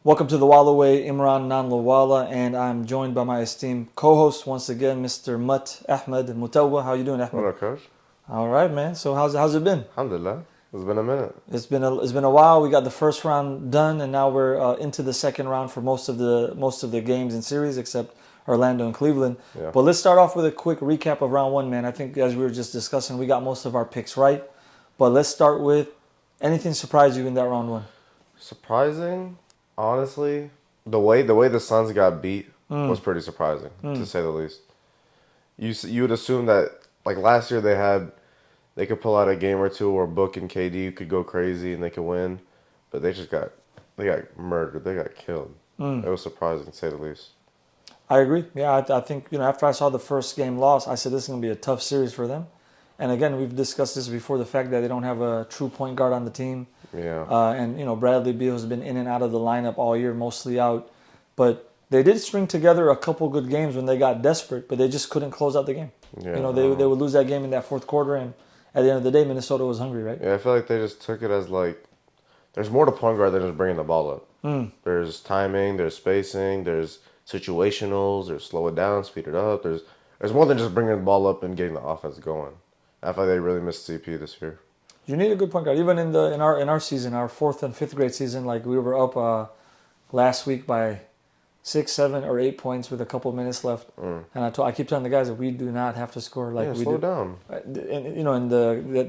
Welcome to the WalaWay, Imran Nanlawala, and I'm joined by my esteemed co-host once again, Mr. Mut Ahmed Mutawwa. How you doing, Ahmed? Hello, Coach. All right, man. So how's it been? Alhamdulillah. It's been a minute. It's been a while. We got the first round done, and now we're into the second round for most of the games and series, except Orlando and Cleveland. Yeah. But let's start off with a quick recap of round one, man. I think as we were just discussing, we got most of our picks right. But let's start with anything surprised you in that round one? Surprising, honestly, the way the Suns got beat was pretty surprising, to say the least. You would assume that like last year they could pull out a game or two, or Book and KD could go crazy and they could win, but they got murdered. They got killed. It was surprising, to say the least. I agree. Yeah, I think, after I saw the first game loss, I said this is going to be a tough series for them. And again, we've discussed this before, the fact that they don't have a true point guard on the team. Yeah. And Bradley Beal has been in and out of the lineup all year, mostly out. But they did string together a couple good games when they got desperate, but they just couldn't close out the game. Yeah. They would lose that game in that fourth quarter, and at the end of the day, Minnesota was hungry, right? Yeah, I feel like they just took it as like, there's more to point guard than just bringing the ball up. There's timing, there's spacing, there's situationals, there's slow it down, speed it up. There's more than just bringing the ball up and getting the offense going. I feel like they really missed CP this year. You need a good point guard. Even in our season, our fourth and fifth grade season, like we were up last week by 6, 7, or 8 points with a couple minutes left, and I keep telling the guys that we do not have to score like we slow do. down. In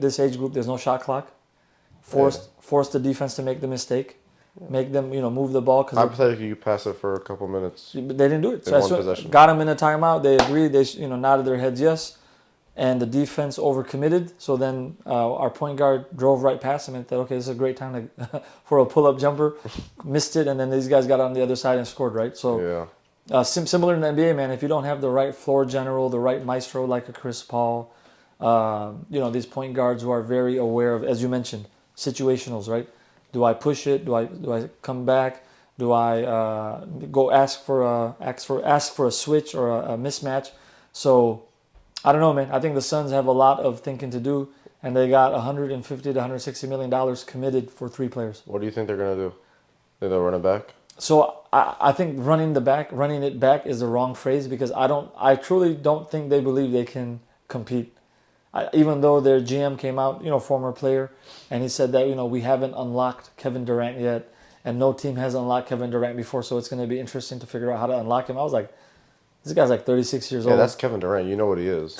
this age group, there's no shot clock. Force the defense to make the mistake, make them move the ball. Cause hypothetically, you pass it for a couple minutes. They didn't do it. In one possession. Got them in a timeout. They agreed. They nodded their heads yes. And the defense overcommitted, so then our point guard drove right past him and thought, okay, this is a great time for a pull-up jumper. Missed it, and then these guys got on the other side and scored, right? So similar in the NBA, man, if you don't have the right floor general, the right maestro like a Chris Paul, these point guards who are very aware of, as you mentioned, situationals, right? Do I push it? Do I come back? Do I go ask for a switch or a mismatch? So I don't know, man. I think the Suns have a lot of thinking to do, and they got $150 to $160 million committed for 3 players. What do you think they're gonna do? Think they'll run it back? So I think running it back is the wrong phrase, because I truly don't think they believe they can compete. Even though their GM came out, former player, and he said that we haven't unlocked Kevin Durant yet, and no team has unlocked Kevin Durant before, so it's going to be interesting to figure out how to unlock him. I was like, this guy's like 36 years old. Yeah, that's Kevin Durant. You know what he is.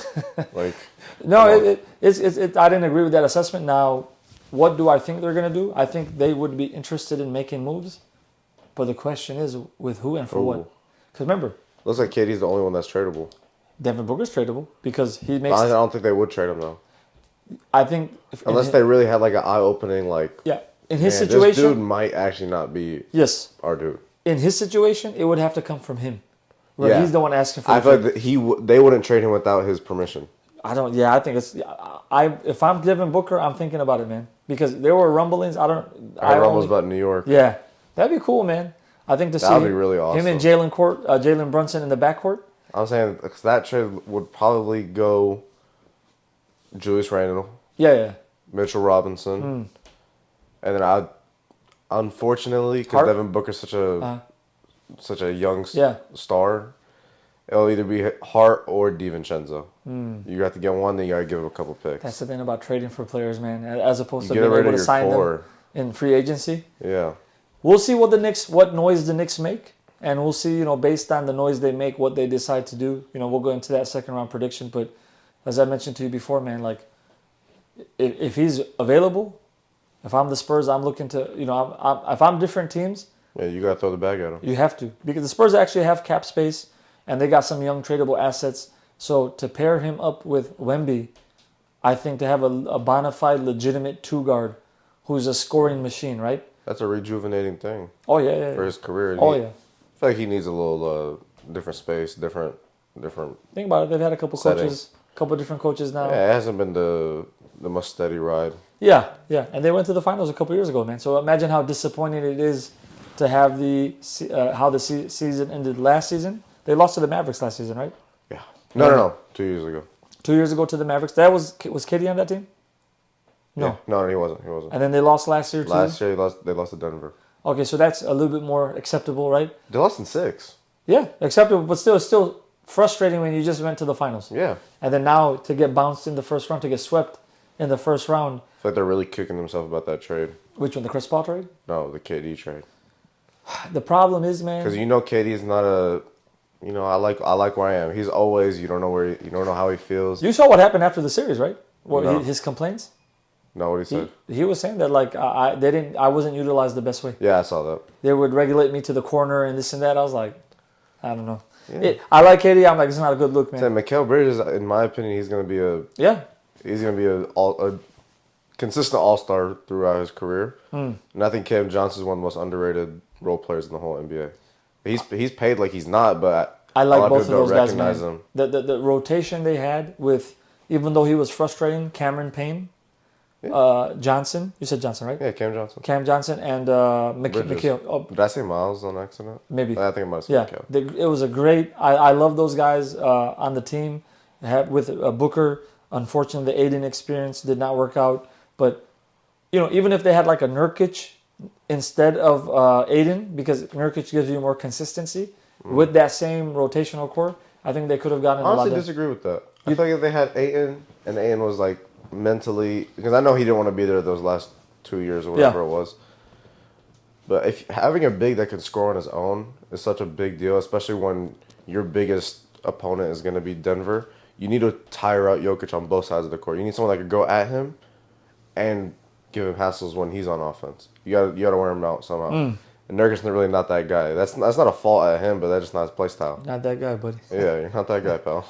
No, it's. I didn't agree with that assessment. Now, what do I think they're going to do? I think they would be interested in making moves, but the question is with who and for what. Because remember, looks like KD's the only one that's tradable. Devin Booker's tradable because he makes. I don't think they would trade him though. I think unless they really had like an eye-opening, in his situation, this dude might actually not be our dude. In his situation, it would have to come from him. Where he's the one asking for. I feel like they wouldn't trade him without his permission. I don't. Yeah, I think it's. If I'm Devin Booker, I'm thinking about it, man, because there were rumblings. I heard rumbles about New York. Yeah, that'd be cool, man. I think to see that'd be really awesome. Him and Jalen Brunson in the backcourt. I'm saying that trade would probably go Julius Randle. Yeah. Mitchell Robinson, and then unfortunately, because Devin Booker's such a young star, it'll either be Hart or DiVincenzo. You have to get one, then you got to give him a couple picks. That's the thing about trading for players, man, as opposed to being able to sign them in free agency. Yeah. We'll see what noise the Knicks make, and we'll see, based on the noise they make, what they decide to do. We'll go into that second round prediction, but as I mentioned to you before, man, like if he's available, if I'm the Spurs, I'm looking to, if I'm different teams. Yeah, you got to throw the bag at him. You have to, because the Spurs actually have cap space, and they got some young tradable assets. So to pair him up with Wemby, I think to have a bona fide, legitimate 2-guard who's a scoring machine, right? That's a rejuvenating thing. Oh, yeah. For his career. Oh, I feel like he needs a little different space, different. Think about it. They've had a couple different coaches now. Yeah, it hasn't been the most steady ride. Yeah. And they went to the finals a couple years ago, man. So imagine how disappointing it is to have how the season ended last season. They lost to the Mavericks last season, right? Yeah. No. 2 years ago. 2 years ago to the Mavericks. Was KD on that team? No. Yeah. No, he wasn't. And then they lost last year too? Last year they lost to Denver. Okay, so that's a little bit more acceptable, right? They lost in 6. Yeah, acceptable, but still frustrating when you just went to the finals. Yeah. And then now to get bounced in the first round, to get swept in the first round. I feel like they're really kicking themselves about that trade. Which one, the Chris Paul trade? No, the KD trade. The problem is, man. Because KD is not a. I like where I am. He's always. You don't know how he feels. You saw what happened after the series, right? What No. his complaints? No, what he said. He was saying that like I wasn't utilized the best way. Yeah, I saw that. They would regulate me to the corner and this and that. I was like, I don't know. Yeah. I like KD. I'm like, it's not a good look, man. Mikal Bridges, in my opinion, he's gonna be a consistent all-star throughout his career. And I think Cam Johnson's one of the most underrated role players in the whole NBA. He's paid like he's not, but I like a lot both people of those don't guys, recognize man. him. The rotation they had with, even though he was frustrating, Cameron Payne, Johnson. You said Johnson, right? Yeah, Cam Johnson. Cam Johnson and Mikal. Oh, Did I say Miles on accident? maybe. I think I might have said Mikal. It was a great. I love those guys on the team. With Booker, unfortunately, the Aiden experience did not work out. But even if they had like a Nurkic instead of Aiden, because Nurkic gives you more consistency with that same rotational core, I think they could have gotten. Honestly, disagree with that. I feel like if they had Aiden and Aiden was like mentally, because I know he didn't want to be there those last 2 years or whatever it was. But if having a big that can score on his own is such a big deal, especially when your biggest opponent is going to be Denver, you need to tire out Jokic on both sides of the court. You need someone that could go at him and give him hassles when he's on offense. You gotta wear him out somehow. And Nurkic's really not that guy. That's not a fault at him, but that's just not his play style. Not that guy, buddy. Yeah, you're not that guy, pal.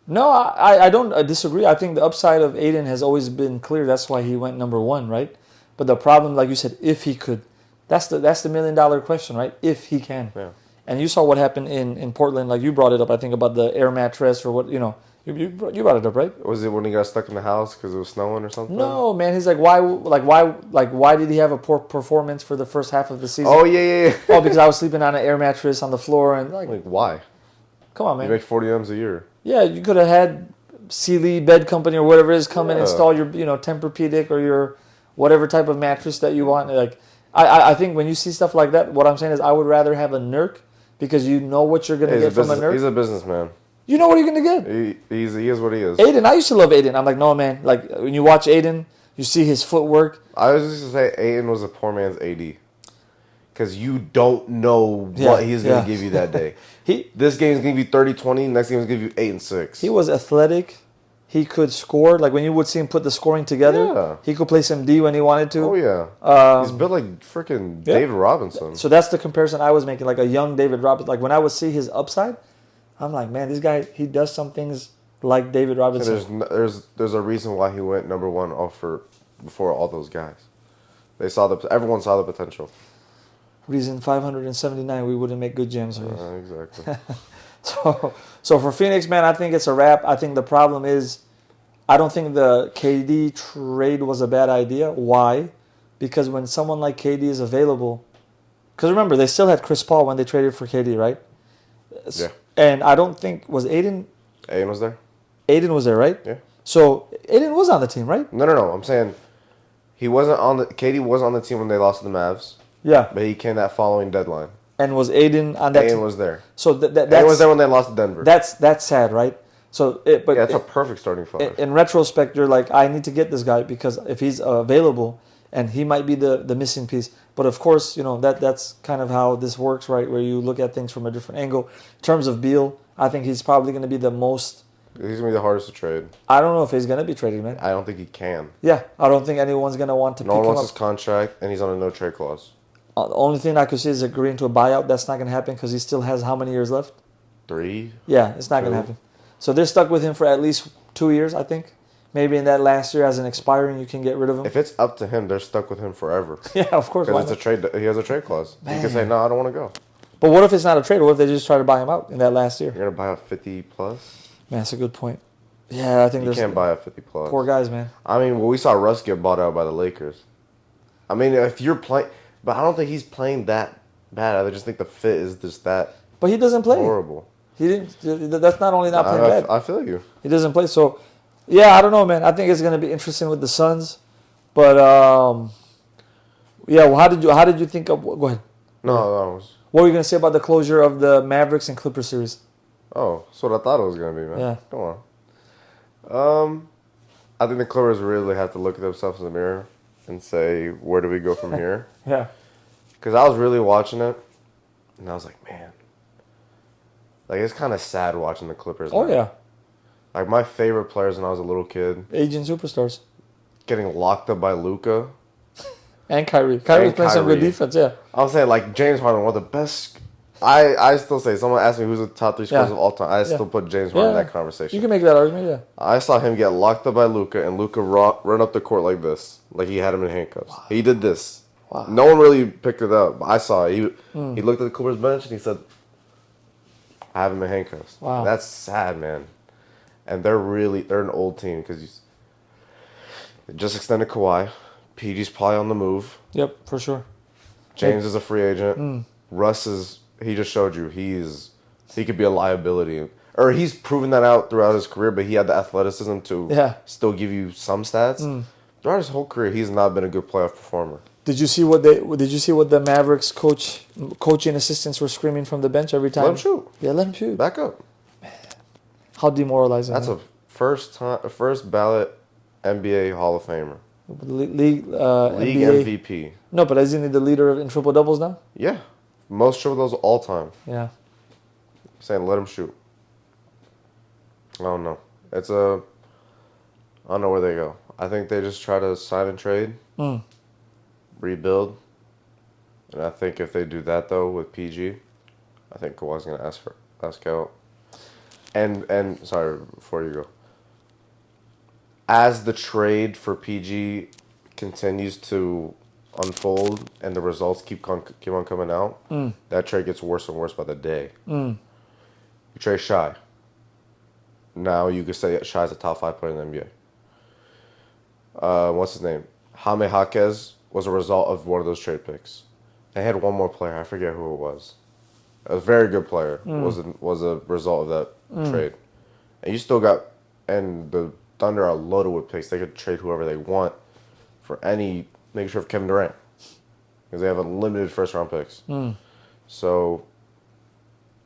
No, I don't disagree. I think the upside of Aiden has always been clear. That's why he went number 1, right? But the problem, like you said, if he could, that's the $1 million question, right? If he can. Yeah. And you saw what happened in Portland. Like you brought it up, I think, about the air mattress or what, you brought it up, right? Was it when he got stuck in the house because it was snowing or something? No, man. He's like, why did he have a poor performance for the first half of the season? Oh, yeah. Oh, because I was sleeping on an air mattress on the floor and Like, why? Come on, man. You make 40 M's a year. Yeah, you could have had Sealy Bed Company or whatever it is come and install your, Tempur-Pedic or your whatever type of mattress that you want. Like, I think when you see stuff like that, what I'm saying is I would rather have a Nurk because you know what you're going to get from a Nurk. He's a businessman. You know what you're going to get. He is what he is. Aiden, I used to love Aiden. I'm like, no, man. Like, when you watch Aiden, you see his footwork. I was just going to say Aiden was a poor man's AD. Because you don't know what he's going to give you that day. This game's going to give you 30-20. Next game's going to give you 8 and 6. He was athletic. He could score. Like, when you would see him put the scoring together, he could play some D when he wanted to. Oh, yeah. He's built like freaking David Robinson. So that's the comparison I was making, like a young David Robinson. Like, when I would see his upside, I'm like, man, this guy, he does some things like David Robinson. There's a reason why he went number 1 before all those guys. Everyone saw the potential. Reason 579, we wouldn't make good gems. Exactly. So for Phoenix, man, I think it's a wrap. I think the problem is, I don't think the KD trade was a bad idea. Why? Because when someone like KD is available, because remember, they still had Chris Paul when they traded for KD, right? Yeah. And I don't think, was Aiden? Aiden was there. Aiden was there, right? Yeah. So Aiden was on the team, right? No. I'm saying he wasn't on the. KD was on the team when they lost to the Mavs. Yeah. But he came that following deadline. And was Aiden on that team? Aiden was there. So Aiden was there when they lost to Denver. That's sad, right? So, that's a perfect starting five. In retrospect, you're like, I need to get this guy because if he's available, and he might be the missing piece. But of course, that's kind of how this works, right? Where you look at things from a different angle. In terms of Beal, I think he's probably going to be the most. He's going to be the hardest to trade. I don't know if he's going to be traded, man. I don't think he can. Yeah, I don't think anyone's going to want to pick him up. No one wants his contract, and he's on a no-trade clause. The only thing I could see is agreeing to a buyout. That's not going to happen because he still has how many years left? 3. Yeah, it's not going to happen. So they're stuck with him for at least 2 years, I think. Maybe in that last year as an expiring, you can get rid of him. If it's up to him, they're stuck with him forever. Yeah, of course. Because it's a trade. He has a trade clause. Man. He can say, no, I don't want to go. But what if it's not a trade? What if they just try to buy him out in that last year? You're going to buy out 50 plus? Man, that's a good point. Yeah, I think you can't buy out 50 plus. Poor guys, man. I mean, we saw Russ get bought out by the Lakers. I mean, if you're playing... But I don't think he's playing that bad. I just think the fit is just that. But he doesn't play. Horrible. He didn't. That's not only not playing bad. I feel you. He doesn't play. So, yeah, I don't know, man. I think it's going to be interesting with the Suns. But, Yeah. Well, how did you think of? Go ahead. No. What were you gonna say about the closure of the Mavericks and Clippers series? Oh, that's what I thought it was gonna be, man. Yeah. Come on. I think the Clippers really have to look at themselves in the mirror and say, where do we go from here? Yeah. Because I was really watching it, and I was like, man, like it's kind of sad watching the Clippers. Oh now. yeah. Like my favorite players when I was a little kid, Aging superstars. getting locked up by Luka. And Kyrie. Kyrie's playing some good Kyrie. defense. Yeah. I'm saying like James Harden, one of the best. I still say, someone asked me who's the top 3 scorers Yeah. of all time. I still put James Harden in Yeah. that conversation. You can make that argument. Yeah. I saw him get locked up by Luka, and Luka run up the court like this, like he had him in handcuffs. Wow. He did this. Wow. No one really picked it up. I saw it. He looked at the Clippers bench and he said, "I have him in handcuffs." Wow. That's sad, man. And they're an old team because they just extended Kawhi. PG's probably on the move. Yep, for sure. James is a free agent. Russ he just showed you he could be a liability. Or he's proven that out throughout his career, but he had the athleticism to still give you some stats. Throughout his whole career, he's not been a good playoff performer. Did you see what the Mavericks coaching assistants were screaming from the bench every time? Let him shoot. Yeah, let him shoot. Back up. How demoralizing. That's a first ballot NBA Hall of Famer. League League NBA. MVP. No, but isn't he the leader in triple doubles now? Yeah. Most triple doubles all time. Yeah. Saying let him shoot. I don't know. I don't know where they go. I think they just try to sign and trade, rebuild. And I think if they do that though with PG, I think Kawhi's gonna ask out. And sorry, before you go. As the trade for PG continues to unfold and the results keep on coming out, that trade gets worse and worse by the day. You trade Shai. Now you could say Shai's a top 5 player in the NBA. What's his name? Jaime Jaquez was a result of one of those trade picks. They had one more player. I forget who it was. A very good player was a result of that trade. And you still got, and the Thunder are loaded with picks. They could trade whoever they want for make sure of Kevin Durant. Because they have unlimited first round picks. So,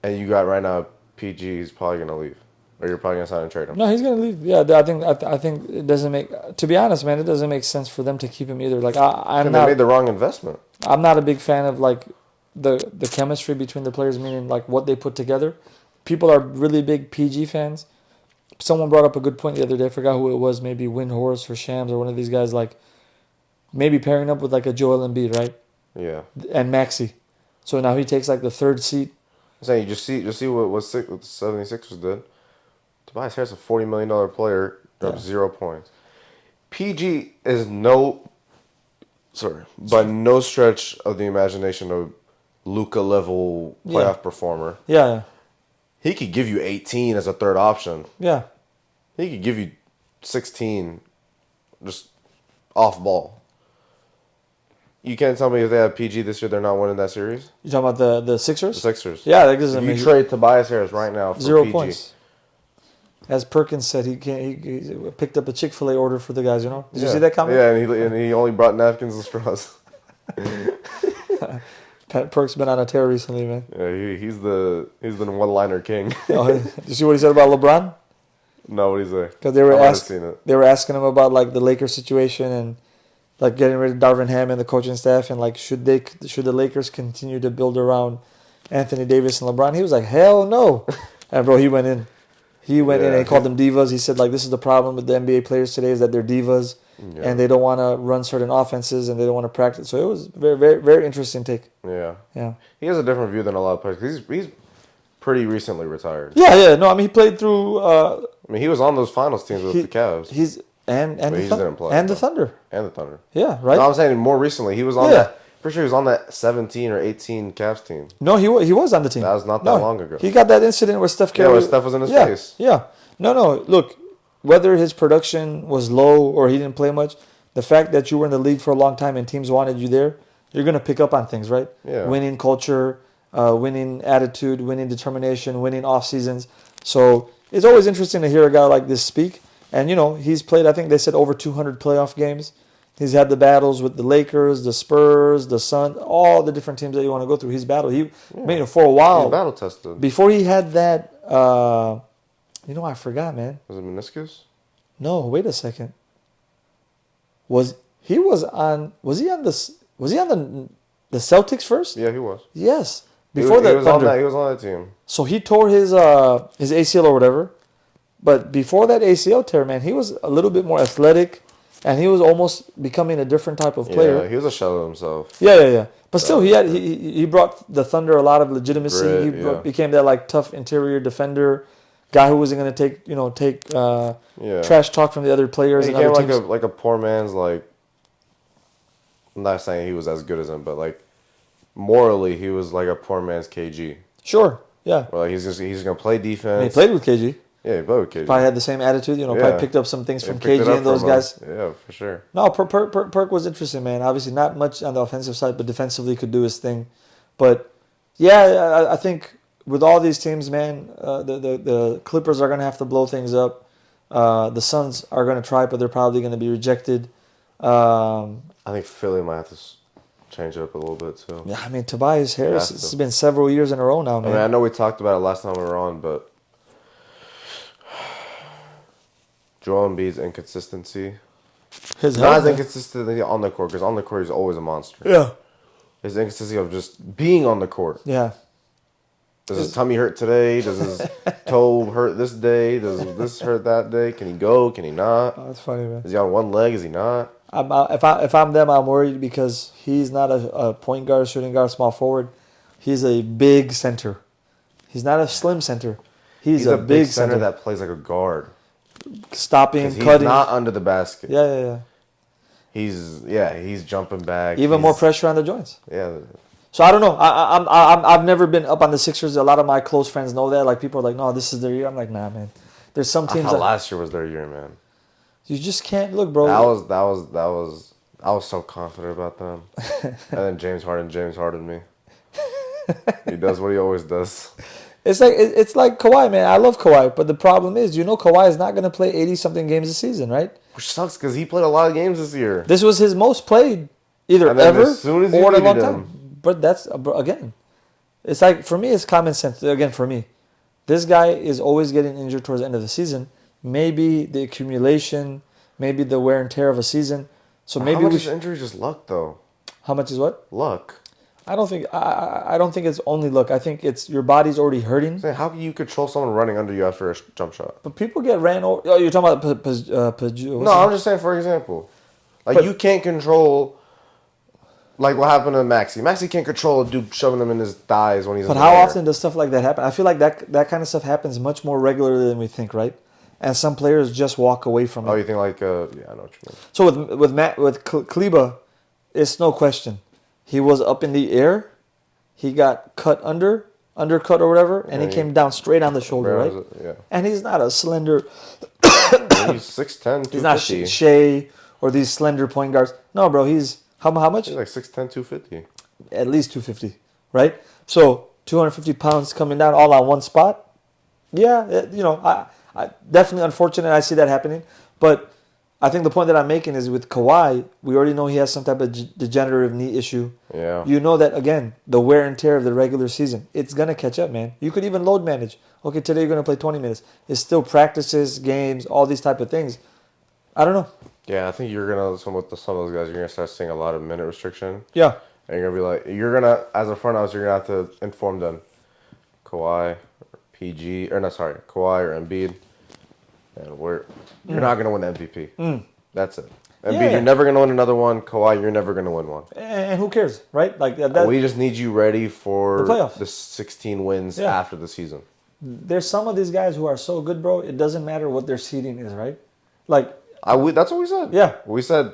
and you got right now, PG is probably going to leave. Or you're probably going to sign and trade him. No, he's going to leave. Yeah, I think it doesn't make, to be honest, man, it doesn't make sense for them to keep him either. Like, they made the wrong investment. I'm not a big fan of, like, the chemistry between the players, meaning, like, what they put together. People are really big PG fans. Someone brought up a good point the other day. I forgot who it was. Maybe Windhorst or Shams or one of these guys. Like, maybe pairing up with like a Joel Embiid, right? Yeah. And Maxey. So now he takes like the third seat. I'm saying you just see what the 76ers did. Tobias Harris, a $40 million player, dropped 0 points. PG is no stretch of the imagination of Luka level playoff performer. Yeah. He could give you 18 as a third option. Yeah. He could give you 16 just off ball. You can't tell me if they have PG this year, they're not winning that series? You talking about the Sixers? The Sixers. Yeah, that doesn't if you trade Tobias Harris right now for 0 PG. points. As Perkins said, he picked up a Chick-fil-A order for the guys, you know? Did you see that comment? Yeah, and he only brought napkins and straws. Pat Perk's been on a tear recently, man. Yeah, he's the one-liner king. Did you see what he said about LeBron? No, what did he say? Because they were asking him about like the Lakers situation and like getting rid of Darvin Ham and the coaching staff and like should the Lakers continue to build around Anthony Davis and LeBron? He was like, hell no. And bro, he went in. He went in and he called them divas. He said like this is the problem with the NBA players today is that they're divas and they don't want to run certain offenses and they don't want to practice. So it was very, very, very interesting take. Yeah. Yeah. He has a different view than a lot of players. He's pretty recently retired. Yeah. No, I mean he played through. He was on those finals teams with the Cavs. The Thunder. And the Thunder. Yeah, right. No, I'm saying more recently. He was on that. For sure, he was on that 17 or 18 Cavs team. No, he was on the team. That was not that long ago. He got that incident where Steph Curry. Yeah, where Steph was in his face. Yeah. No. Look, whether his production was low or he didn't play much, the fact that you were in the league for a long time and teams wanted you there, you're gonna pick up on things, right? Yeah. Winning culture, winning attitude, winning determination, winning off seasons. So it's always interesting to hear a guy like this speak. And he's played. I think they said over 200 playoff games. He's had the battles with the Lakers, the Spurs, the Suns, all the different teams that you want to go through. He's battled. He made it for a while. He's battle tested. Before he had that, I forgot, man. Was it meniscus? No, wait a second. Was he on the Celtics first? Yeah, he was. Yes. He Before was Thunder. he was on that team. So he tore his ACL or whatever. But before that ACL tear, man, he was a little bit more athletic, and he was almost becoming a different type of player. Yeah, he was a shell of himself. Yeah. But still, he brought the Thunder a lot of legitimacy. Grit, became that like tough interior defender, guy who wasn't going to take trash talk from the other players. He and came other teams. like a poor man's like. I'm not saying he was as good as him, but like morally, he was like a poor man's KG. Sure, yeah. Well, like he's gonna play defense. He played with KG. Yeah, he played with KG. Probably had the same attitude. Probably picked up some things from KG and those guys. Yeah, for sure. No, Perk was interesting, man. Obviously, not much on the offensive side, but defensively could do his thing. But yeah, I think with all these teams, man, the Clippers are gonna have to blow things up. The Suns are gonna try, but they're probably gonna be rejected. I think Philly might have to change it up a little bit too. Yeah, I mean Tobias Harris. It's been several years in a row now, man. I mean, I know we talked about it last time we were on, but Joel Embiid's inconsistency. His Not health, his man. inconsistency on the court, because on the court he's always a monster. Yeah. His inconsistency of just being on the court. Yeah. Does his tummy hurt today? Does his toe hurt this day? Does this hurt that day? Can he go? Can he not? Oh, that's funny, man. Is he on one leg? Is he not? If I'm them, I'm worried because he's not a point guard, shooting guard, small forward. He's a big center. He's not a slim center. He's a big center that plays like a guard. Stopping, He's cutting. not under the basket. Yeah. He's jumping back. Even more pressure on the joints. Yeah. So I don't know. I've never been up on the Sixers. A lot of my close friends know that. Like people are like, no, this is their year. I'm like, nah, man. There's some teams. I thought last year was their year, man. You just can't look, bro. I was so confident about them. And then James Harden me. He does what he always does. It's like Kawhi, man. I love Kawhi, but the problem is, Kawhi is not going to play 80-something games this season, right? Which sucks because he played a lot of games this year. This was his most played, either ever or in a long time. But that's, again, it's like, for me, it's common sense. Again, for me, this guy is always getting injured towards the end of the season. Maybe the accumulation, maybe the wear and tear of a season. So maybe how much is injury just luck, though? How much is what? Luck. I don't think it's only luck. I think it's your body's already hurting. How can you control someone running under you after a jump shot? But people get ran over. Oh, you're talking about No, I'm just saying, for example. You can't control, like what happened to Maxey. Maxey can't control a dude shoving him in his thighs when he's in the But how air. often does stuff like that happen? I feel like that kind of stuff happens much more regularly than we think, right? And some players just walk away from it. Oh, you think yeah, I know what you mean. So with Kleba, it's no question. He was up in the air. He got undercut or whatever, and he came down straight on the shoulder, right? Yeah. And he's not a slender. He's 6'10", 250. He's not Shea or these slender point guards. No, bro. He's how much? He's like 6'10", 250. At least 250, right? So 250 pounds coming down all on one spot. Yeah, I definitely unfortunate. I see that happening, but I think the point that I'm making is with Kawhi, we already know he has some type of degenerative knee issue. Yeah. You know that, again, the wear and tear of the regular season, it's going to catch up, man. You could even load manage. Okay, today you're going to play 20 minutes. It's still practices, games, all these type of things. I don't know. Yeah, I think you're going to, some of those guys, you're going to start seeing a lot of minute restriction. Yeah. And you're going to be like, as a front office, you're going to have to inform them. Kawhi or Embiid. And you're not going to win the MVP. That's it. Embiid, you're never going to win another one. Kawhi, you're never going to win one. And who cares, right? Like we just need you ready for the playoffs. The 16 wins after the season. There's some of these guys who are so good, bro. It doesn't matter what their seeding is, right? Like that's what we said. Yeah, we said.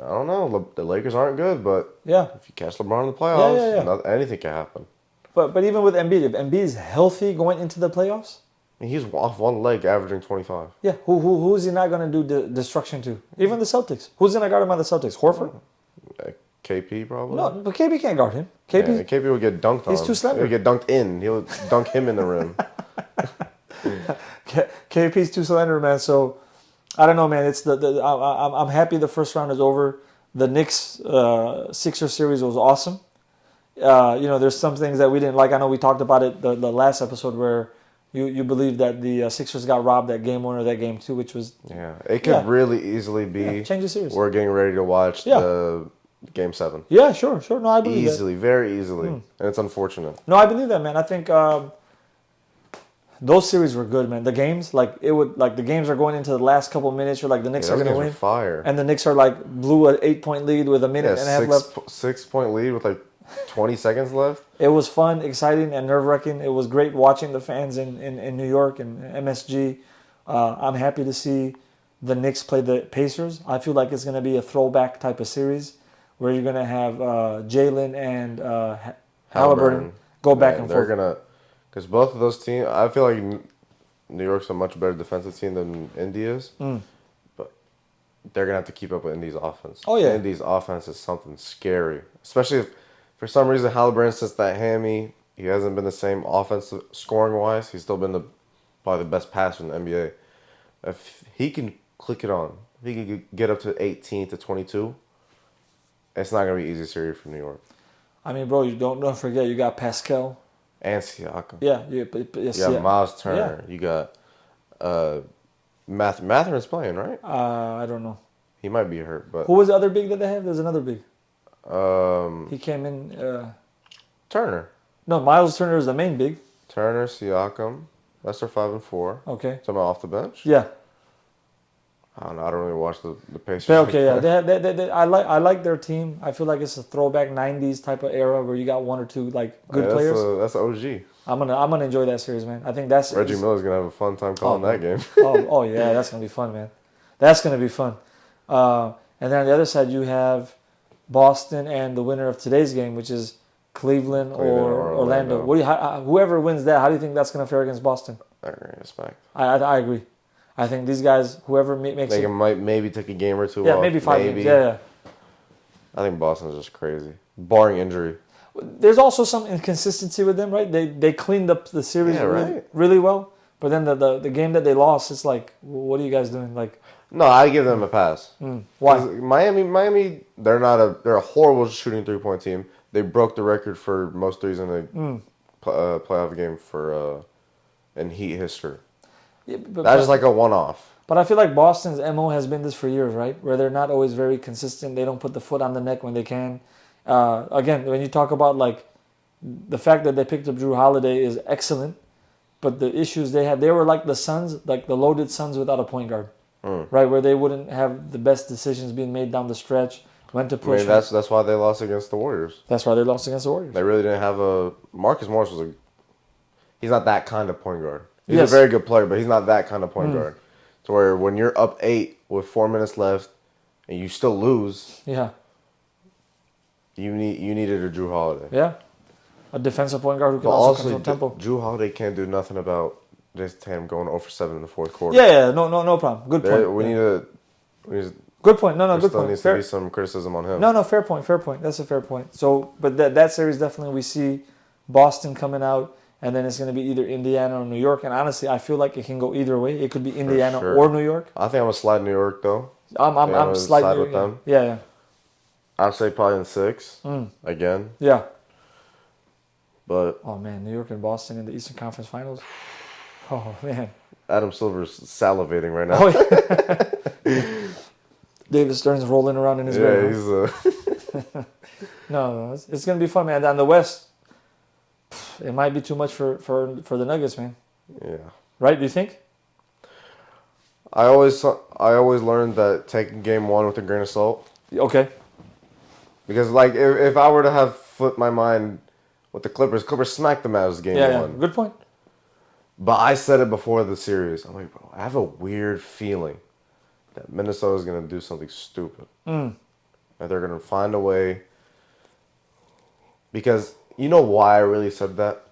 I don't know. The Lakers aren't good, but if you catch LeBron in the playoffs, anything can happen. But even with Embiid, if Embiid is healthy going into the playoffs. He's off one leg, averaging 25. Yeah, who's he not going to do destruction to? Even the Celtics. Who's going to guard him on the Celtics? Horford? KP probably. No, but KP can't guard him. KP will get dunked on. He's too slender. He'll get dunked in. He'll dunk him in the rim. KP's too slender, man. So I don't know, man. It's I'm happy the first round is over. The Knicks Sixer series was awesome. There's some things that we didn't like. I know we talked about it the last episode where you believe that the Sixers got robbed that game one or that game two, which was it could really easily be change the series. We're getting ready to watch the game 7. Yeah, sure. No, I believe easily, very easily, and it's unfortunate. No, I believe that, man. I think those series were good, man. The games, the games are going into the last couple of minutes. You're like the Knicks are going to win, fire, and the Knicks are blew an 8-point lead with a minute and a half left. 6-point lead with 20 seconds left. It was fun, exciting, and nerve-wracking. It was great watching the fans in New York and MSG. I'm happy to see the Knicks play the Pacers. I feel like it's going to be a throwback type of series where you're going to have Jalen and Halliburton go back and forth. They're going to, because both of those teams, I feel like New York's a much better defensive team than Indy is. But they're going to have to keep up with Indy's offense. Oh, yeah. Indy's offense is something scary, especially if for some reason Halliburton, since that hammy, he hasn't been the same offensive scoring-wise. He's still been probably the best passer in the NBA. If he can click it on, if he can get up to 18 to 22, it's not going to be an easy series for New York. I mean, bro, you don't forget you got Pascal. And Siakam. Yeah. You got Miles Turner. Yeah. You got Mathurin's playing, right? I don't know. He might be hurt, but... Who was the other big that they have? There's another big. He came in... Turner. No, Miles Turner is the main big. Turner, Siakam. That's their 5 and 4. Okay. Talking about off the bench? Yeah. I don't know. I don't really watch the Pacers. Okay, yeah. I like their team. I feel like it's a throwback 90s type of era where you got one or two good players. That's OG. I'm gonna enjoy that series, man. I think that's Reggie Miller's gonna have a fun time calling that game. Yeah, that's gonna be fun, man. That's gonna be fun. And then on the other side, you have Boston and the winner of today's game, which is Cleveland or Orlando. Whoever wins that, how do you think that's gonna fare against Boston? I respect. I agree. I think these guys, whoever makes they might maybe take a game or two. Yeah, maybe 5 games. Yeah. I think Boston's just crazy, barring injury. There's also some inconsistency with them, right? They cleaned up the series really well, but then the game that they lost, it's like, what are you guys doing? No, I give them a pass. Why? Miami, they're a horrible shooting 3-point team. They broke the record for most threes in a playoff game in Heat history. Yeah, that's just like a one-off. But I feel like Boston's MO has been this for years, right? Where they're not always very consistent. They don't put the foot on the neck when they can. Again, when you talk about the fact that they picked up Drew Holiday is excellent, but the issues they had, they were like the Suns, like the loaded Suns without a point guard, right? Where they wouldn't have the best decisions being made down the stretch, when to push. I mean, that's why they lost against the Warriors. That's why they lost against the Warriors. They really didn't have Marcus Morris he's not that kind of point guard. He's a very good player, but he's not that kind of point guard. To where when you're up 8 with 4 minutes left and you still lose, you needed a Drew Holiday. Yeah, a defensive point guard who can also control tempo. Drew Holiday can't do nothing about just him going 0 for 7 in the fourth quarter. Yeah, no problem. Good point. We need to. Good point. No, good point. There needs to be some criticism on him. No, fair point. That's a fair point. So, but that series definitely we see Boston coming out. And then it's going to be either Indiana or New York. And honestly, I feel like it can go either way. It could be Indiana or New York. I think I'm going to slide New York, though. I'm sliding with them. Yeah. I'd say probably in 6 again. Yeah. But oh, man, New York and Boston in the Eastern Conference Finals. Oh, man. Adam Silver's salivating right now. Oh, yeah. David Stern's rolling around in his grave. He's... No, it's going to be fun, man. Down the West, it might be too much for the Nuggets, man. Yeah. Right? Do you think? I always learned that taking game 1 with a grain of salt. Okay. Because if I were to have flipped my mind with the Clippers smacked the Mavs game 1. Yeah. Good point. But I said it before the series. I'm like, bro, I have a weird feeling that Minnesota's gonna do something stupid. That they're gonna find a way. Because you know why I really said that?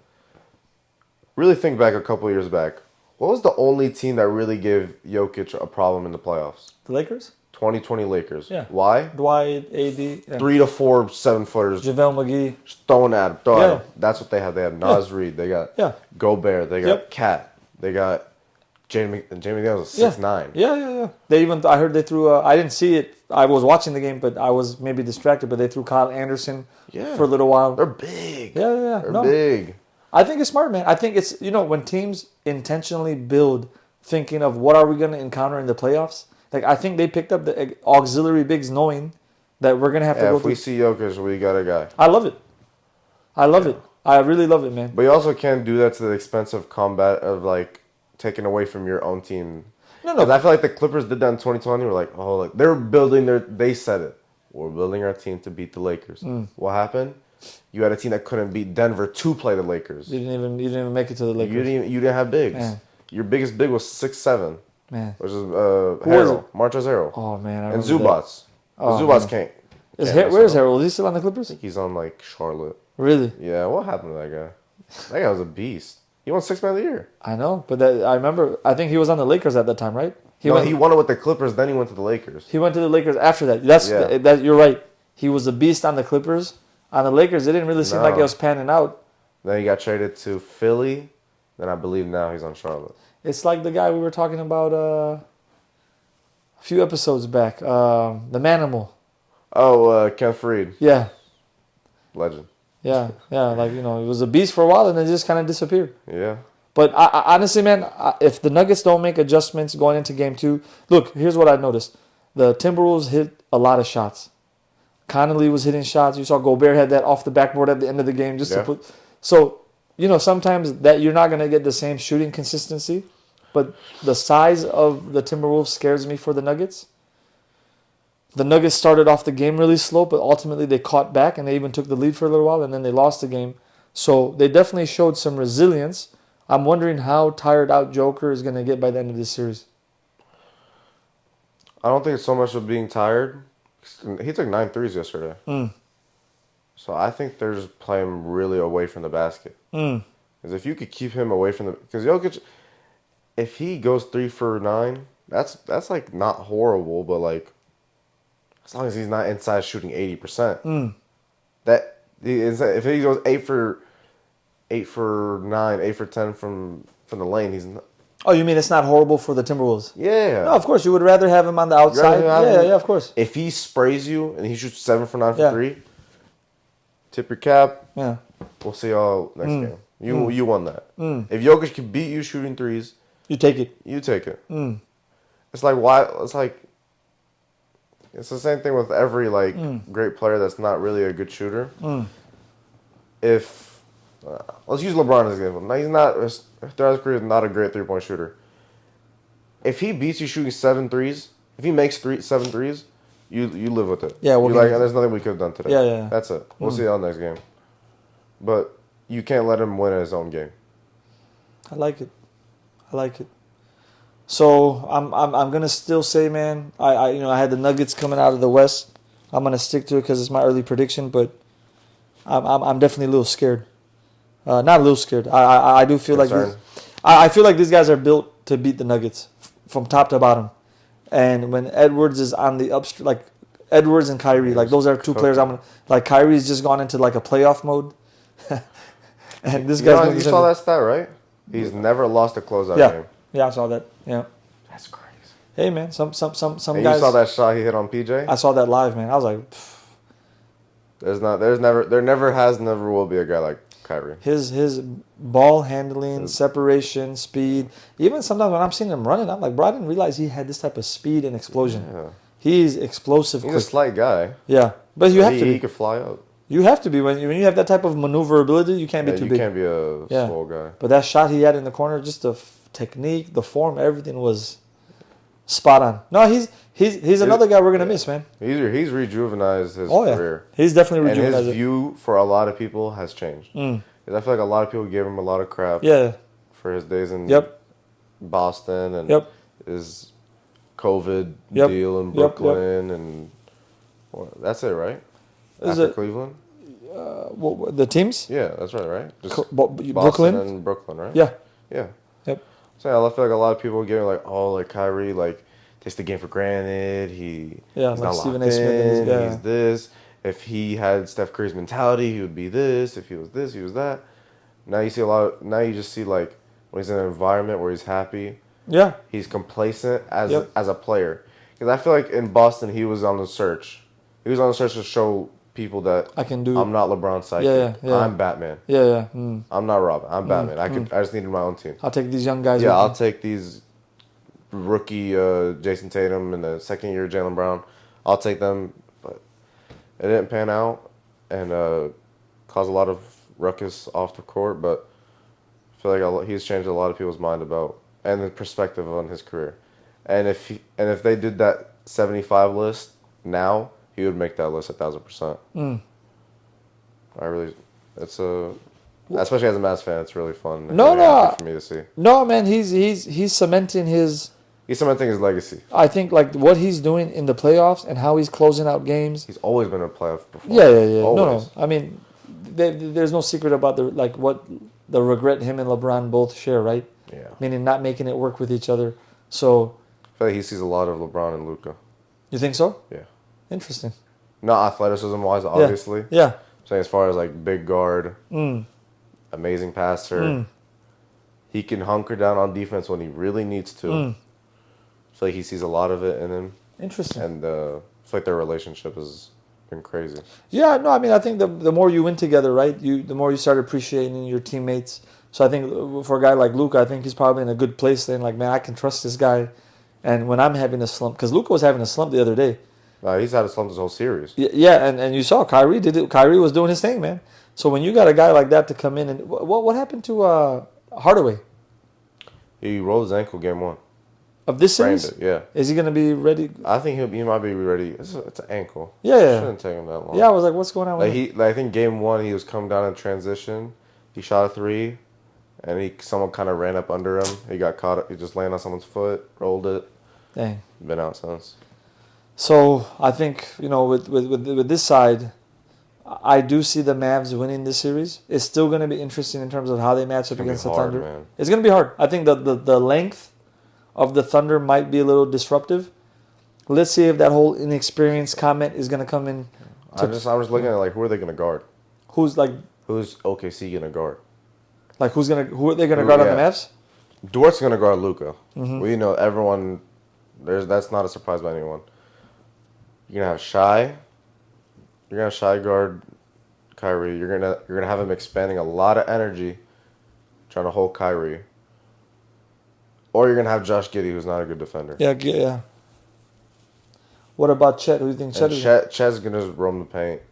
Really think back a couple years back. What was the only team that really gave Jokic a problem in the playoffs? The Lakers? 2020 Lakers. Yeah. Why? Dwight, AD. Yeah. 3 to 4 7-footers. JaVale McGee. Just throwing at him. That's what they have. They have Nas Reed. They got Gobert. They got Cat. They got Jamie McDaniels was 6'9". Yeah. I heard they threw. I didn't see it. I was watching the game, but I was maybe distracted. But they threw Kyle Anderson for a little while. They're big. Yeah. They're big. I think it's smart, man. I think it's when teams intentionally build, thinking of what are we going to encounter in the playoffs. Like I think they picked up the auxiliary bigs, knowing that we're going to have to go. If we see Jokic, we got a guy. I love it. I really love it, man. But you also can't do that to the expense of combat of like taking away from your own team. No. 'Cause I feel like the Clippers did that in 2020. We're like, oh, like they're building they said it. We're building our team to beat the Lakers. What happened? You had a team that couldn't beat Denver to play the Lakers. You didn't even make it to the Lakers. You didn't have bigs. Man. Your biggest big was 6'7". Man. Which is was Harrell, Montrezl Harrell. Oh man, I and remember that. Zubats. Oh, Zubats man. can't. Where's Harold? Is he still on the Clippers? He's on like Charlotte. Really? Yeah, what happened to that guy? That guy was a beast. He won 6th Man of the Year. I know, but I remember. I think he was on the Lakers at that time, right? He won it with the Clippers. Then he went to the Lakers. He went to the Lakers after that. You're right. He was a beast on the Clippers. On the Lakers, it didn't really seem like it was panning out. Then he got traded to Philly. Then I believe now he's on Charlotte. It's like the guy we were talking about a few episodes back, the Manimal. Oh, Ken Freed. Yeah. Legend. Yeah. Like, it was a beast for a while and then just kind of disappeared. Yeah. But I honestly, man, if the Nuggets don't make adjustments going into Game 2, look, here's what I noticed. The Timberwolves hit a lot of shots. Connolly was hitting shots. You saw Gobert had that off the backboard at the end of the game to put. So, sometimes that you're not going to get the same shooting consistency. But the size of the Timberwolves scares me for the Nuggets. The Nuggets started off the game really slow, but ultimately they caught back and they even took the lead for a little while and then they lost the game. So they definitely showed some resilience. I'm wondering how tired out Joker is going to get by the end of this series. I don't think it's so much of being tired. He took 9 threes yesterday. So I think they're just playing really away from the basket. Because if you could keep him away from because Jokic, if he goes 3 for 9, that's like not horrible, but like as long as he's not inside shooting 80%. If he goes 8 for 9, 8 for 10 from the lane, he's not. Oh, you mean it's not horrible for the Timberwolves? Yeah. No, of course. You would rather have him on the outside. Yeah, of course. If he sprays you and he shoots 7 for 9 for 3, tip your cap. Yeah. We'll see y'all next game. You won that. If Jokic can beat you shooting threes, you take it. You take it. It's like why? It's like it's the same thing with every great player that's not really a good shooter. If let's use LeBron as an example. Now he's not. Throughout his career, is not a great 3-point shooter. If he beats you shooting 7 threes, if he makes 7 threes, you live with it. Yeah, there's nothing we could have done today. Yeah. That's it. We'll see y'all next game. But you can't let him win his own game. I like it. So I'm gonna still say, man, I had the Nuggets coming out of the West. I'm gonna stick to it because it's my early prediction, but I'm definitely a little scared. Not a little scared. I do feel Concerned. I feel like these guys are built to beat the Nuggets from top to bottom. And when Edwards is on the upstream, like Edwards and Kyrie, like those are two players. Kyrie's just gone into like a playoff mode. And this guy's. You saw that stat, right? He's never lost a closeout game. Yeah, I saw that. Yeah. That's crazy. Hey man, some guys. You saw that shot he hit on PJ? I saw that live, man. I was like, there never will be a guy like Kyrie. His ball handling, separation, speed. Even sometimes when I'm seeing him running, I'm like, bro, I didn't realize he had this type of speed and explosion. Yeah. He's explosive. He's a slight guy. Yeah, but you have to be. He could fly up. You have to be when you have that type of maneuverability. You can't be too big. You can't be a small guy. But that shot he had in the corner, just the technique, the form, everything was spot on. No, he's another guy we're gonna miss, man. He's rejuvenized his career. He's definitely rejuvenized. And his view for a lot of people has changed. Because I feel like a lot of people gave him a lot of crap. Yeah. For his days in Boston and his COVID deal in Brooklyn and that's it, right? After Cleveland. The teams? Yeah, that's right? Just Brooklyn Boston and Brooklyn, right? Yeah. Yep. So I feel like a lot of people are getting like Kyrie takes the game for granted. He's like not Stephen locked A. Smith in. He's this. If he had Steph Curry's mentality, he would be this. If he was this, he was that. Now you see now you just see like when he's in an environment where he's happy, Yeah. He's complacent as Yep. as a player. Because I feel like in Boston he was on the search. He was on the search to show people that I can do. I'm not LeBron's sidekick. Yeah. I'm Batman. Yeah. I'm not Robin. I'm Batman. I just needed my own team. I'll take these young guys. Yeah, with I'll me. take these rookie Jason Tatum and the second year Jaylen Brown. I'll take them, but it didn't pan out and caused a lot of ruckus off the court. But I feel like he's changed a lot of people's mind about and the perspective on his career. And if they did that 75 list now, he would make that list 1,000%. I really, especially as a Mavs fan, it's really fun. And really happy for me to see. No, man, he's cementing his. He's cementing his legacy. I think like what he's doing in the playoffs and how he's closing out games. He's always been a playoff performer. Yeah. Always. No. I mean, there's no secret about what the regret him and LeBron both share, right? Yeah. Meaning not making it work with each other. So. I feel like he sees a lot of LeBron and Luka. You think so? Yeah. Interesting. Not athleticism wise, obviously. Yeah. I'm saying as far as like big guard, amazing passer. He can hunker down on defense when he really needs to. I feel like he sees a lot of it in him. Interesting. And I feel like their relationship has been crazy. Yeah, no, I mean, I think the more you win together, right, the more you start appreciating your teammates. So I think for a guy like Luka, I think he's probably in a good place then. Like, man, I can trust this guy. And when I'm having a slump, because Luka was having a slump the other day. He's had a slump this whole series. Yeah, and you saw Kyrie did it. Kyrie was doing his thing, man. So when you got a guy like that to come in, and what happened to Hardaway? He rolled his ankle game one. Of this series? Framed it, yeah. Is he going to be ready? I think he might be ready. It's an ankle. Yeah. It shouldn't take him that long. Yeah, I was like, what's going on with him? I think game one he was coming down in transition. He shot a three, and someone kind of ran up under him. He got caught. He just landed on someone's foot, rolled it. Dang. Been out since. So I think with this side, I do see the Mavs winning this series. It's still going to be interesting in terms of how they match up against the Thunder. Man. It's going to be hard. I think the length of the Thunder might be a little disruptive. Let's see if that whole inexperienced comment is going to come in. I was looking at like who are they going to guard? Who's OKC going to guard? Like who are they going to guard on the Mavs? Dort's going to guard Luka. We know everyone. That's not a surprise by anyone. You're gonna have Shai. You're gonna have Shai guard Kyrie. You're gonna have him expending a lot of energy trying to hold Kyrie. Or you're gonna have Josh Giddey, who's not a good defender. Yeah. What about Chet? Who do you think Chet is? Chet's gonna just roam the paint,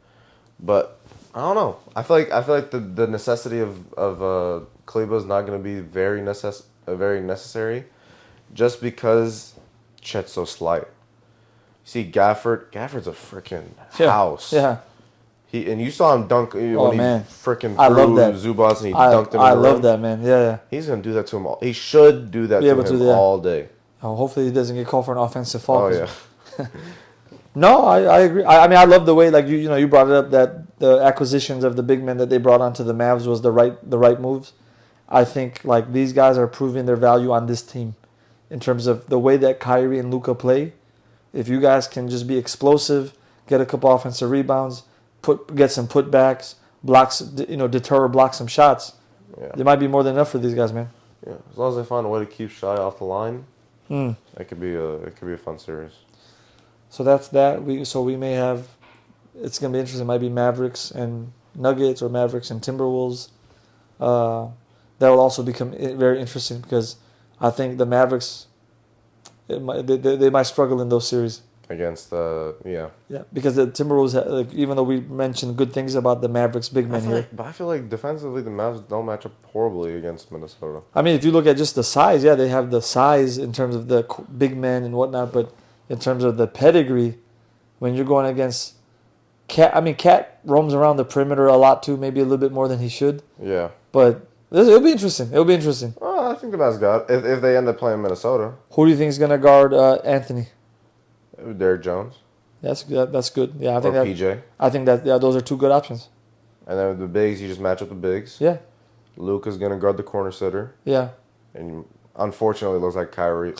but I don't know. I feel like the necessity of Kleba is not gonna be very necessary, just because Chet's so slight. See, Gafford's a freaking house. Yeah. You saw him dunk when he freaking threw Zubas and he dunked him. I love that, man. Yeah. He's gonna do that to him all. He should do that to him all day. Oh, hopefully he doesn't get called for an offensive foul. Oh yeah. No, I agree. I mean, I love the way like you brought it up that the acquisitions of the big men that they brought onto the Mavs was the right moves. I think like these guys are proving their value on this team in terms of the way that Kyrie and Luka play. If you guys can just be explosive, get a couple offensive rebounds, get some putbacks, block some shots. Yeah. It might be more than enough for these guys, man. Yeah, as long as they find a way to keep Shai off the line, it could be a fun series. So that's that. We may have. It's gonna be interesting. It might be Mavericks and Nuggets or Mavericks and Timberwolves. That will also become very interesting because I think the Mavericks. They might struggle in those series against yeah because the Timberwolves even though we mentioned good things about the Mavericks big men here, but I feel like defensively the Mavs don't match up horribly against Minnesota. I mean, if you look at just the size, they have the size in terms of the big men and whatnot, but in terms of the pedigree, when you're going against Cat roams around the perimeter a lot too, maybe a little bit more than he should. Yeah, but it'll be interesting. I think the Mavs got it. If they end up playing Minnesota. Who do you think is going to guard Anthony? Derek Jones. That's good. Yeah, I think PJ. I think that those are two good options. And then with the bigs, you just match up the bigs. Yeah. Luka's going to guard the corner sitter. Yeah. And unfortunately, it looks like Kyrie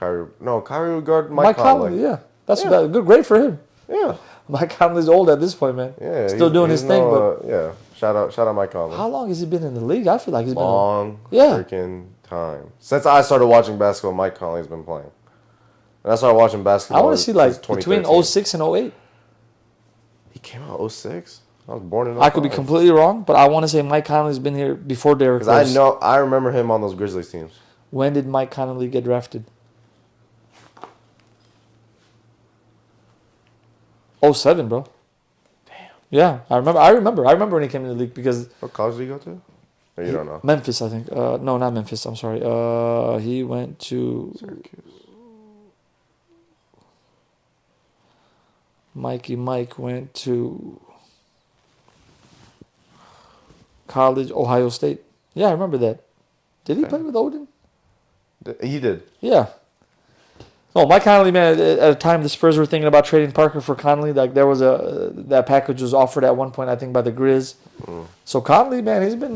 would guard Mike Conley. Yeah. That's good. Great for him. Yeah. Mike Conley's old at this point, man. Yeah. Still doing his thing, but yeah. Shout out Mike Conley. How long has he been in the league? I feel like he's long. Yeah. Freaking time. Since I started watching basketball, Mike Conley's been playing. And I started watching basketball. I want to see like since between 2013. 06 and 08. He came out 06? I was born in 05. I could be completely wrong, but I want to say Mike Conley's been here before Derrick Rose. Because I remember him on those Grizzlies teams. When did Mike Conley get drafted? 07, bro. Damn. Yeah, I remember when he came in the league because What college did he go to? Or you don't know? Memphis, I think. No, not Memphis. I'm sorry. He went to Syracuse. Mike went to college, Ohio State. Yeah, I remember that. Did he play with Odin? He did. Yeah. Oh, Mike Conley, man. At a time, the Spurs were thinking about trading Parker for Conley. Like there was that package was offered at one point, I think, by the Grizz. So Conley, man, he's been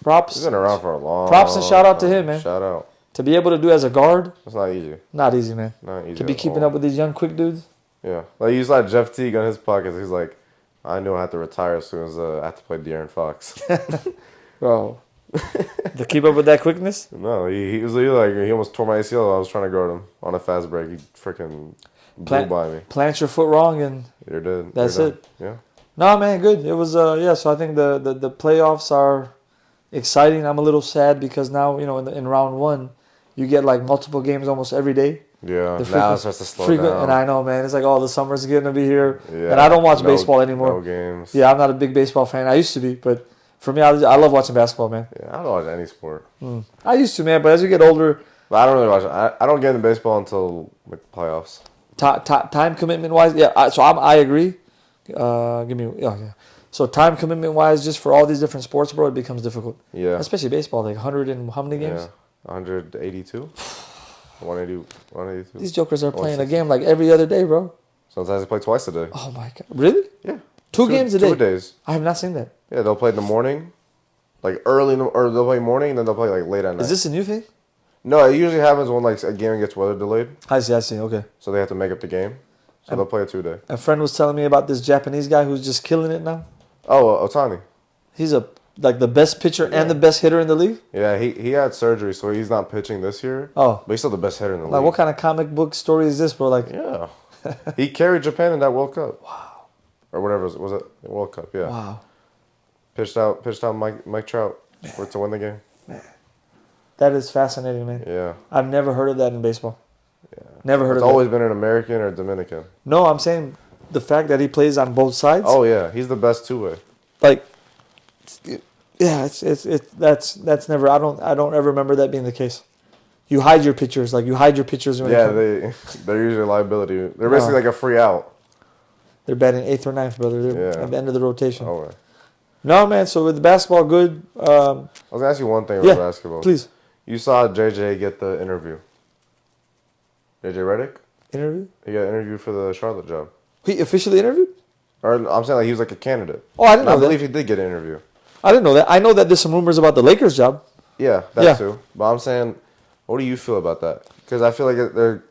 props. He's been around for a long. Props and shout out to him, man. Shout out. To be able to do as a guard, It's not easy. not easy, man. Not easy. To be at keeping all. up with these young, quick dudes. Yeah, like you saw Jeff Teague on his podcast. He's like, I knew I had to retire as soon as I had to play De'Aaron Fox. Bro, to keep up with that quickness. No, he was like he almost tore my ACL. I was trying to guard him on a fast break. He freaking blew by me. Plant your foot wrong and You're dead. that's You're it. done. Yeah. No, man, good. It was yeah. So I think the playoffs are exciting. I'm a little sad because now in round one, you get like multiple games almost every day. Yeah. The Now it starts to slow down. And I know, man. It's like, oh, the summer's gonna be here, Yeah, and I don't watch no- baseball anymore. No games. Yeah, I'm not a big baseball fan. I used to be, but for me, I love watching basketball, man. Yeah, I don't watch any sport. I used to, man. But as you get older, But I don't really watch it. I don't get into baseball until like the playoffs. time commitment wise, yeah. I agree. Give me, yeah. So time commitment wise, just for all these different sports, bro, it becomes difficult. Yeah. Especially baseball, like 100 and how many games? Yeah. 182? 182. These jokers are playing a 160. game like every other day, bro. Sometimes they play twice a day. Oh my god, really? Yeah. Two games a day. 2 days. I have not seen that. Yeah, they'll play in the morning, like early, or they'll play morning, and then they'll play like late at night. Is this a new thing? No, it usually happens when like a game gets weather delayed, I see. Okay. so they have to make up the game. So they'll play a 2 day. A friend was telling me about this Japanese guy who's just killing it now. Oh, Otani. He's the best pitcher and the best hitter in the league. Yeah, he had surgery, so he's not pitching this year. Oh, But he's still the best hitter in the like league. what kind of comic book story is this, bro? Like, Yeah. He carried Japan in that World Cup. Wow. Or whatever was it? The World Cup, yeah. wow, Pitched out Mike Trout to win the game. that is fascinating, man. Yeah. I've never heard of that in baseball. Yeah. Never heard It's of that. always been an American or Dominican. No, I'm saying the fact that he plays on both sides. Oh yeah, he's the best two-way. Like, yeah, that's never. I don't ever remember that being the case. You hide your pitchers, when Yeah, they they're usually a liability. They're basically like a free out. they're batting 8th or 9th, brother. They're Yeah. at the end of the rotation. Oh, right. No, man. So with the basketball, good. I was gonna ask you one thing about basketball. Please. You saw JJ get the interview. JJ Redick? Interview. He got interviewed for the Charlotte job. He officially interviewed. Or I'm saying like he was like a candidate. Oh, I didn't know I that. believe he did get an interview. I didn't know that. I know that there's some rumors about the Lakers job. Yeah, that Yeah. too. But I'm saying, what do you feel about that? Because I feel like they're.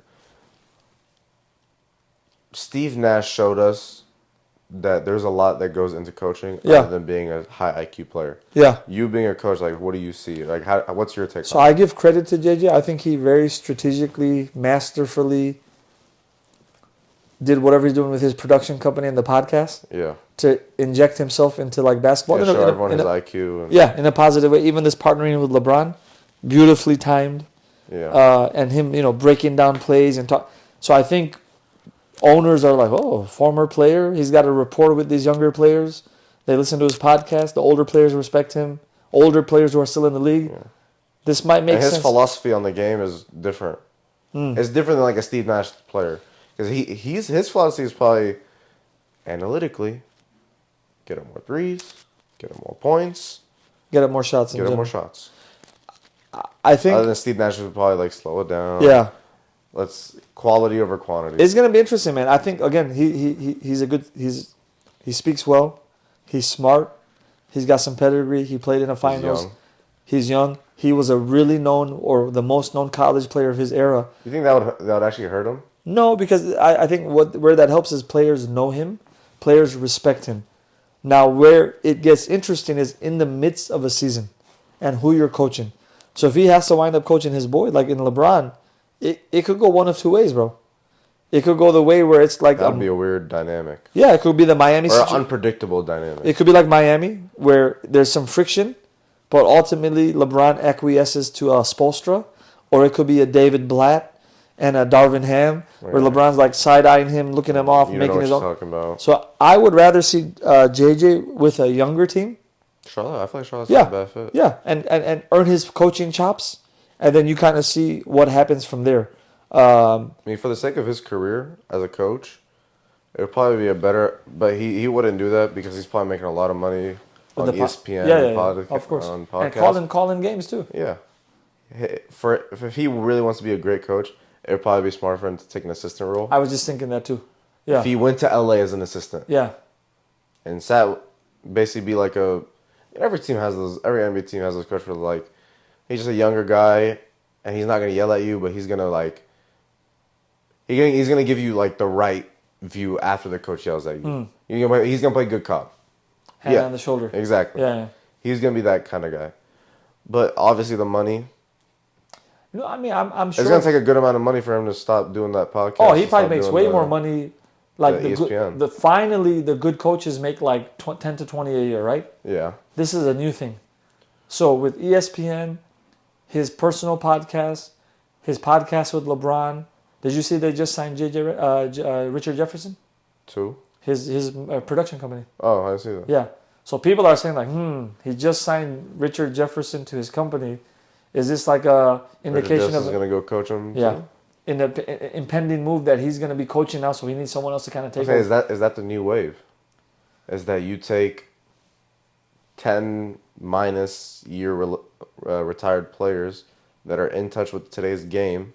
Steve Nash showed us that there's a lot that goes into coaching Yeah. other than being a high IQ player. Yeah. You being a coach, like, what do you see? Like, what's your take So on it? I give credit to JJ. I think he very strategically, masterfully did whatever he's doing with his production company and the podcast Yeah. to inject himself into like basketball. Yeah, In a- show in a- everyone in his a- IQ. And, Yeah, in a positive way. Even this partnering with LeBron, beautifully timed, Yeah. and him, breaking down plays and talk. So I think owners are like, oh, former player. He's got a rapport with these younger players. They listen to his podcast. The older players respect him. Older players who are still in the league. Yeah. This might make And his sense. philosophy on the game is different. It's different than like a Steve Nash player. Because his philosophy is probably analytically get him more threes, get him more points, Get up more shots. in get him more general. shots. I think. Other than Steve Nash would probably like slow it down. Yeah. Let's quality over quantity. It's gonna be interesting, man. I think again, he speaks well, he's smart, he's got some pedigree. He played in the finals. He's young. He was a really known or the most known college player of his era. You think that would actually hurt him? No, because I think where that helps is players know him, players respect him. Now where it gets interesting is in the midst of a season, and who you're coaching. So if he has to wind up coaching his boy, like in LeBron, it could go one of two ways, bro. It could go the way where it's like That'd be a weird dynamic. Yeah, it could be the Miami or unpredictable dynamic. It could be like Miami, where there's some friction, but ultimately LeBron acquiesces to Spoelstra, or it could be a David Blatt and a Darvin Ham, where LeBron's like side-eyeing him, looking him off, you making know what his you're own. talking about. So I would rather see JJ with a younger team. Charlotte, I feel like Charlotte's not a bad fit. Yeah, and earn his coaching chops, and then you kind of see what happens from there. I mean, for the sake of his career as a coach, it would probably be a better. But he wouldn't do that because he's probably making a lot of money on ESPN. Of course, on podcasts. And calling games too. Yeah, if he really wants to be a great coach, it would probably be smart for him to take an assistant role. I was just thinking that too. Yeah, if he went to LA as an assistant. Yeah, and sat basically be like a. Every team has those. Every NBA team has those coaches where like he's just a younger guy, and he's not gonna yell at you, but he's gonna like. He's gonna give you like the right view after the coach yells at you. He's gonna play good cop. Hand on the shoulder. Exactly. Yeah. He's gonna be that kind of guy. But obviously the money. You know, I mean, I'm sure it's gonna take a good amount of money for him to stop doing that podcast. Oh, he probably makes way more money. Like the ESPN. Finally the good coaches make like 10 to 20 a year, right? Yeah. This is a new thing. So with ESPN, his personal podcast, his podcast with LeBron. Did you see they just signed Richard Jefferson? To? His production company. Oh, I see that. Yeah. So people are saying like, he just signed Richard Jefferson to his company. Is this like a indication of going to go coach him? Yeah. Too? In the impending move that he's going to be coaching now, so he needs someone else to kind of take over. Is that the new wave? Is that you take 10 minus year retired players that are in touch with today's game,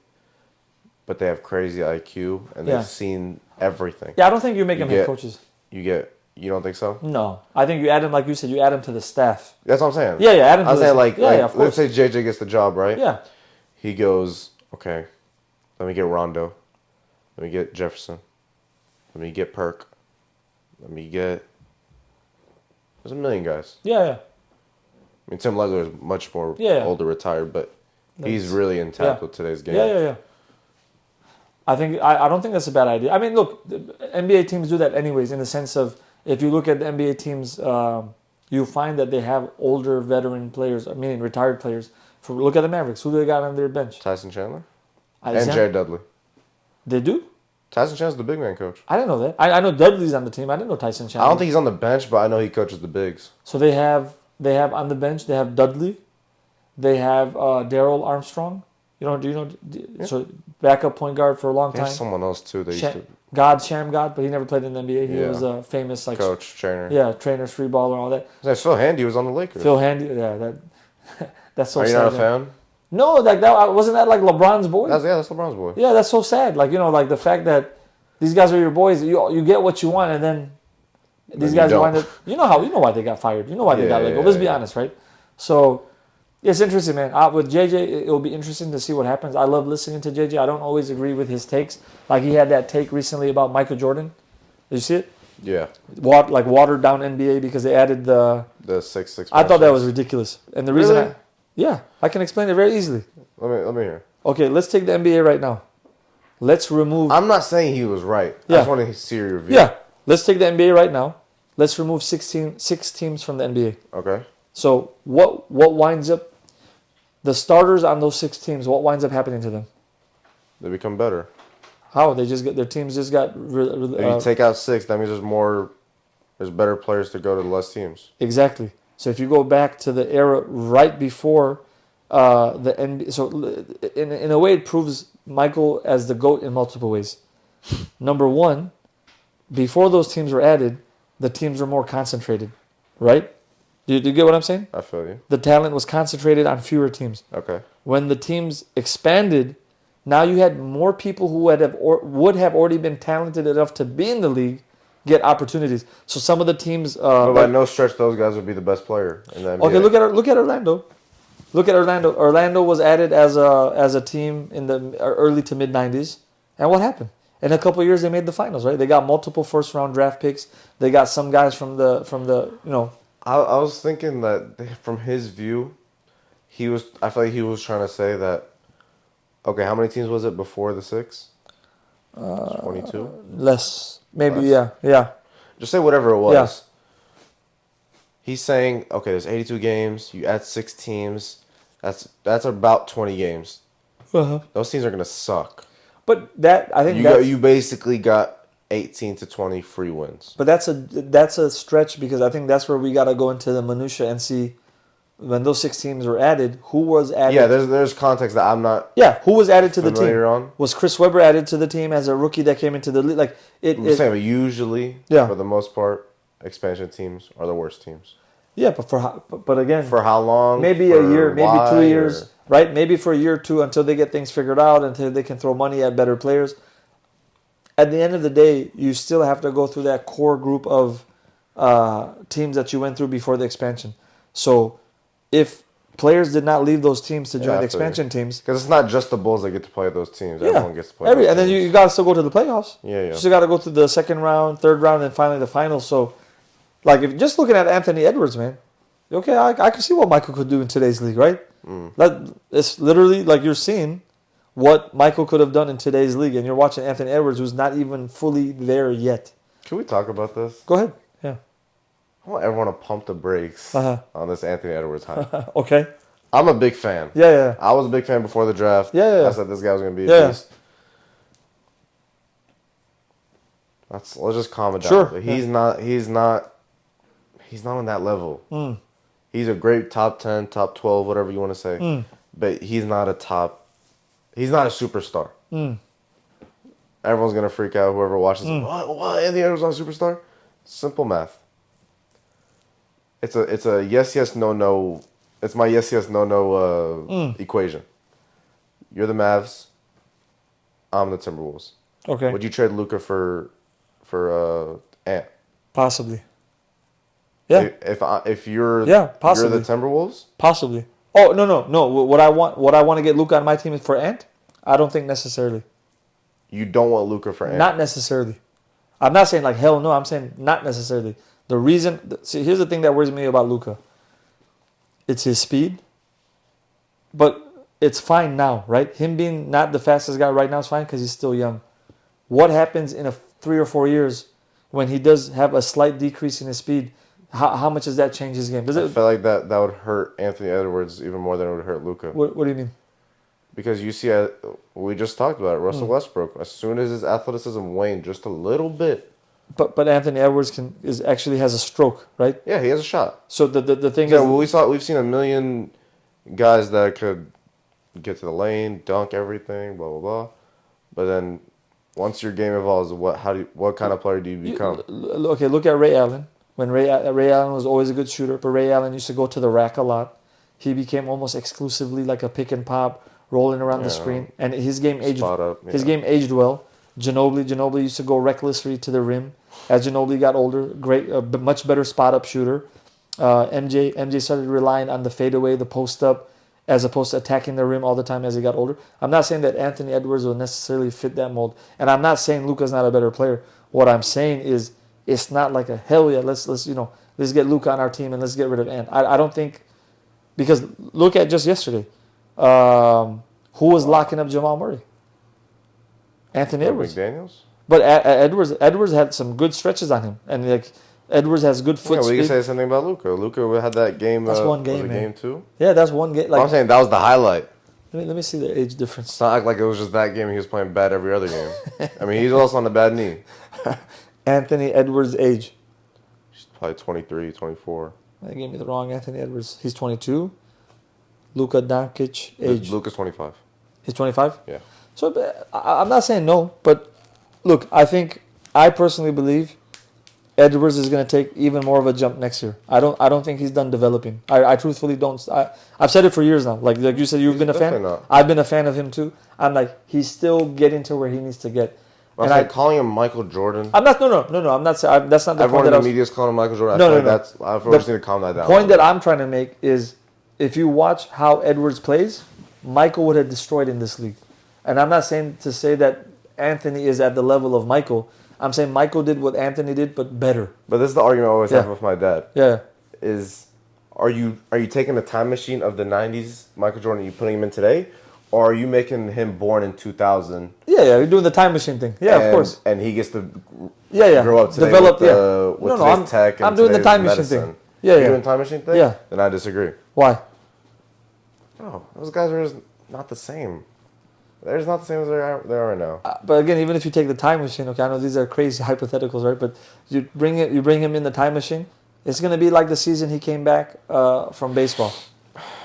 but they have crazy IQ and they've seen everything. Yeah, I don't think you make them head coaches. You don't think so? No, I think you add them, like you said, you add them to the staff. That's what I'm saying. Yeah, add them. I'm saying like of let's course. say JJ gets the job, right? Yeah. He goes, okay, let me get Rondo, let me get Jefferson, let me get Perk, let me get. There's a million guys. Yeah. I mean, Tim Legler is much more older, retired, but he's really intact with today's game. Yeah. I don't think that's a bad idea. I mean, look, the NBA teams do that anyways. In the sense of, if you look at the NBA teams, you find that they have older veteran players, meaning retired players. Look at the Mavericks. Who do they got on their bench? Tyson Chandler and Jared Dudley. They do? Tyson Chandler's the big man coach. I didn't know that. I know Dudley's on the team. I didn't know Tyson Chandler. I don't think he's on the bench, but I know he coaches the bigs. So they have on the bench, they have Dudley. They have Daryl Armstrong. Do you know? Yeah. So backup point guard for a long time. There's someone else too. Sham God, but he never played in the NBA. He was a famous coach, trainer. Yeah, trainer, free baller, all that. Phil Handy was on the Lakers. Phil Handy, that's so sad. Are you not a fan? No, like that wasn't that like LeBron's boy? That's LeBron's boy. Yeah, that's so sad. Like like the fact that these guys are your boys. You get what you want, and then these guys wind up. You know why they got fired. You know why they got let go. Let's be honest, right? So. It's interesting, man. With JJ, it'll be interesting to see what happens. I love listening to JJ. I don't always agree with his takes. Like, he had that take recently about Michael Jordan. Did you see it? Yeah. Watered down NBA because they added the 6-6. I thought that was ridiculous. And the reason I can explain it very easily. Let me hear. Okay, let's take the NBA right now. Let's remove. I'm not saying he was right. I just want to see your review. Yeah. Let's take the NBA right now. Let's remove 6 teams from the NBA. Okay. So what winds up? The starters on those 6 teams, what winds up happening to them? They become better. How? Their teams just got... if you take out 6, that means there's better players to go to less teams. Exactly. So if you go back to the era right before the NBA... So in a way, it proves Michael as the GOAT in multiple ways. Number one, before those teams were added, the teams were more concentrated, right? Do you get what I'm saying? I feel you. The talent was concentrated on fewer teams. Okay. When the teams expanded, now you had more people who would have already been talented enough to be in the league get opportunities. So some of the teams... but by no stretch, those guys would be the best player in the NBA. Okay, look at Orlando. Look at Orlando. Orlando was added as a team in the early to mid 90s, and what happened? In a couple of years, they made the finals. Right? They got multiple first round draft picks. They got some guys from the. I was thinking that from his view, I feel like he was trying to say that. Okay, how many teams was it before the 6? 22. Less, maybe. Less? Yeah. Just say whatever it was. Yeah. He's saying, okay, there's 82 games. You add 6 teams. That's about 20 games. Uh-huh. Those teams are gonna suck. But I think You basically got 18 to 20 free wins. But that's a stretch because I think that's where we got to go into the minutia and see when those 6 teams were added, who was added. Yeah, there's context that I'm not. Yeah, who was added to the team? On. Was Chris Webber added to the team as a rookie that came into the league? Like I'm saying, but usually, for the most part, expansion teams are the worst teams. Yeah, but again, for how long? Maybe a year, maybe 2 years, right? Maybe for a year or 2 until they get things figured out, until they can throw money at better players. At the end of the day, you still have to go through that core group of teams that you went through before the expansion. So if players did not leave those teams to join the expansion teams. Because it's not just the Bulls that get to play those teams. Yeah, everyone gets to play those teams. And then you got to still go to the playoffs. Yeah. You still got to go through the second round, third round, and finally the finals. So, like, if just looking at Anthony Edwards, man, okay, I can see what Michael could do in today's league, right? It's literally like you're seeing what Michael could have done in today's league, and you're watching Anthony Edwards, who's not even fully there yet. Can we talk about this? Go ahead. Yeah. I want everyone to pump the brakes on this Anthony Edwards hype. Okay. I'm a big fan. Yeah. I was a big fan before the draft. Yeah. I said this guy was going to be a beast. Let's just calm it down. Sure. He's not on that level. He's a great top 10, top 12, whatever you want to say. But he's not a superstar. Everyone's going to freak out, whoever watches. What? Anthony Edwards not a superstar? Simple math. It's a yes, no. It's my yes, no equation. You're the Mavs. I'm the Timberwolves. Okay. Would you trade Luka for Ant? Possibly. Yeah. If you're possibly. you're the Timberwolves? Possibly. Oh no. What I want to get Luka on my team is for Ant? I don't think necessarily. You don't want Luka for Ant? Not necessarily. I'm not saying like hell no. I'm saying not necessarily. The reason. See, here's the thing that worries me about Luka. It's his speed, but it's fine now, right? Him being not the fastest guy right now is fine because he's still young. What happens in 3 or 4 years when he does have a slight decrease in his speed? How much does that change his game? I feel like that would hurt Anthony Edwards even more than it would hurt Luka. What do you mean? Because you see, we just talked about it. Russell Westbrook. As soon as his athleticism waned just a little bit. But Anthony Edwards actually has a stroke, right? Yeah, he has a shot. So the thing is, we've seen a million guys that could get to the lane, dunk everything, blah blah blah. But then once your game evolves, what kind of player do you become? Okay, look at Ray Allen. When Ray Allen was always a good shooter, but Ray Allen used to go to the rack a lot. He became almost exclusively like a pick and pop, rolling around the screen, and his game aged. His game aged well. Ginobili used to go recklessly to the rim. As Ginobili got older, much better spot up shooter. MJ started relying on the fadeaway, the post up, as opposed to attacking the rim all the time as he got older. I'm not saying that Anthony Edwards will necessarily fit that mold, and I'm not saying Luka's not a better player. What I'm saying is it's not like a hell yeah, let's get Luka on our team and let's get rid of Ant. I don't think, because look at just yesterday, who was locking up Jamal Murray? Anthony Edwards. McDaniels? But Edwards had some good stretches on him, and like Edwards has good foot speed. We can say something about Luka. Luka had that game. That's one game, man. Game 2? Yeah, that's one game. Like, I'm saying that was the highlight. Let me see the age difference. It's not like it was just that game. He was playing bad every other game. I mean, he's also on a bad knee. Anthony Edwards' age. He's probably 23, 24. They gave me the wrong Anthony Edwards. He's 22. Luka Doncic age. Luka's 25. He's 25? Yeah. So I'm not saying no, but look, I personally believe Edwards is going to take even more of a jump next year. I don't think he's done developing. I truthfully don't. I've said it for years now. Like you said, you've been a fan. Not. I've been a fan of him too. I'm like, he's still getting to where he needs to get. And I'm calling him Michael Jordan. I'm not. No. I'm not. That's not the Everyone point. in the media is calling him Michael Jordan. I've just need to calm that down. The point that I'm trying to make is, if you watch how Edwards plays, Michael would have destroyed in this league. And I'm not saying to say that Anthony is at the level of Michael. I'm saying Michael did what Anthony did, but better. But this is the argument I always have with my dad. Yeah. Is are you taking the time machine of the '90s Michael Jordan and you putting him in today, or are you making him born in 2000? Yeah, you're doing the time machine thing. Yeah, of course. And he gets to grow up today develop. with today's tech and I'm doing the today's time medicine. machine thing. Yeah, You're doing the time machine thing? Yeah. Then I disagree. Why? Oh, those guys are just not the same. They're just not the same as they are right now. But again, even if you take the time machine, okay, I know these are crazy hypotheticals, right? But you bring him in the time machine, it's going to be like the season he came back from baseball.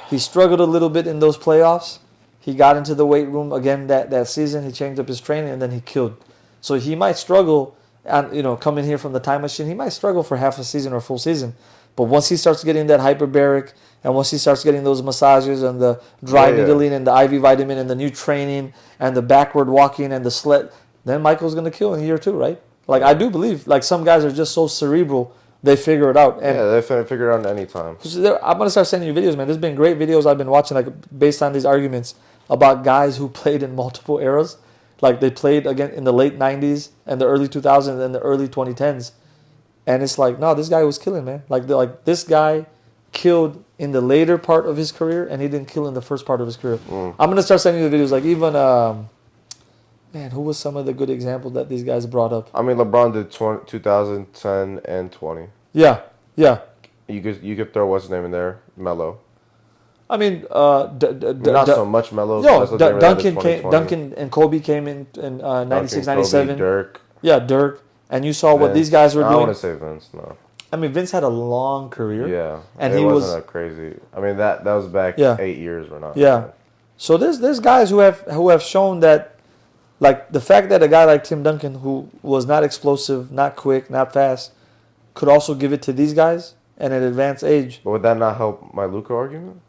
He struggled a little bit in those playoffs. He got into the weight room again that season. He changed up his training, and then he killed. So he might struggle, and coming here from the time machine, he might struggle for half a season or a full season. But once he starts getting that hyperbaric, and once he starts getting those massages and the dry needling and the IV vitamin and the new training and the backward walking and the sled, then Michael's going to kill in year 2, right? Like, I do believe, like, some guys are just so cerebral, they figure it out. And they figure it out at any time. I'm going to start sending you videos, man. There's been great videos I've been watching, like, based on these arguments about guys who played in multiple eras. Like, they played, again, in the late 90s and the early 2000s and the early 2010s. And it's like, no, this guy was killing, man. Like this guy killed in the later part of his career, and he didn't kill in the first part of his career. I'm gonna start sending you the videos. Like even, man, who was some of the good examples that these guys brought up? I mean, LeBron did 2010 and 20. Yeah. You could throw what's his name in there, Melo. I mean, not so much Melo. No, Duncan and Kobe came in 96, 97. Dirk. Yeah, Dirk. And you saw what these guys were doing. I want to say Vince, no. I mean, Vince had a long career. Yeah. And he wasn't a crazy. I mean, that was back 8 years or not. Yeah. So there's guys who have shown that, like, the fact that a guy like Tim Duncan, who was not explosive, not quick, not fast, could also give it to these guys at an advanced age. But would that not help my Luka argument?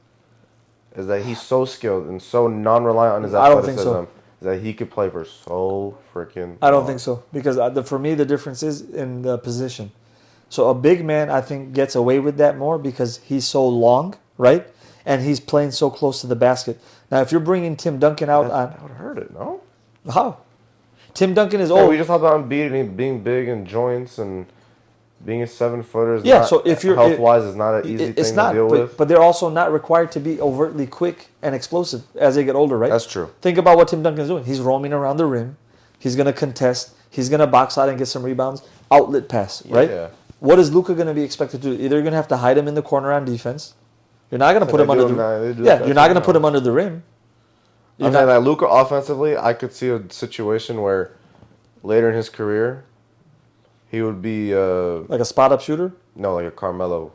Is that he's so skilled and so non-reliant on his athleticism. I don't think so. That he could play for so freaking. I don't think so, because for me the difference is in the position. So a big man, I think, gets away with that more because he's so long, right? And he's playing so close to the basket. Now, if you're bringing Tim Duncan out that would hurt it, no? How? Tim Duncan is old. We just talked about him being big in joints and being a 7-footer. Yeah, so if you're health-wise, is not an easy thing to deal with. But they're also not required to be overtly quick and explosive as they get older, right? That's true. Think about what Tim Duncan's doing. He's roaming around the rim. He's going to contest. He's going to box out and get some rebounds. Outlet pass, right? Yeah. What is Luka going to be expected to do? Either you're going to have to hide him in the corner on defense. You're not going to put him under the you're not going to put him under the rim. I'm saying that Luka offensively, I could see a situation where later in his career, he would be like a spot up shooter. No, like a Carmelo.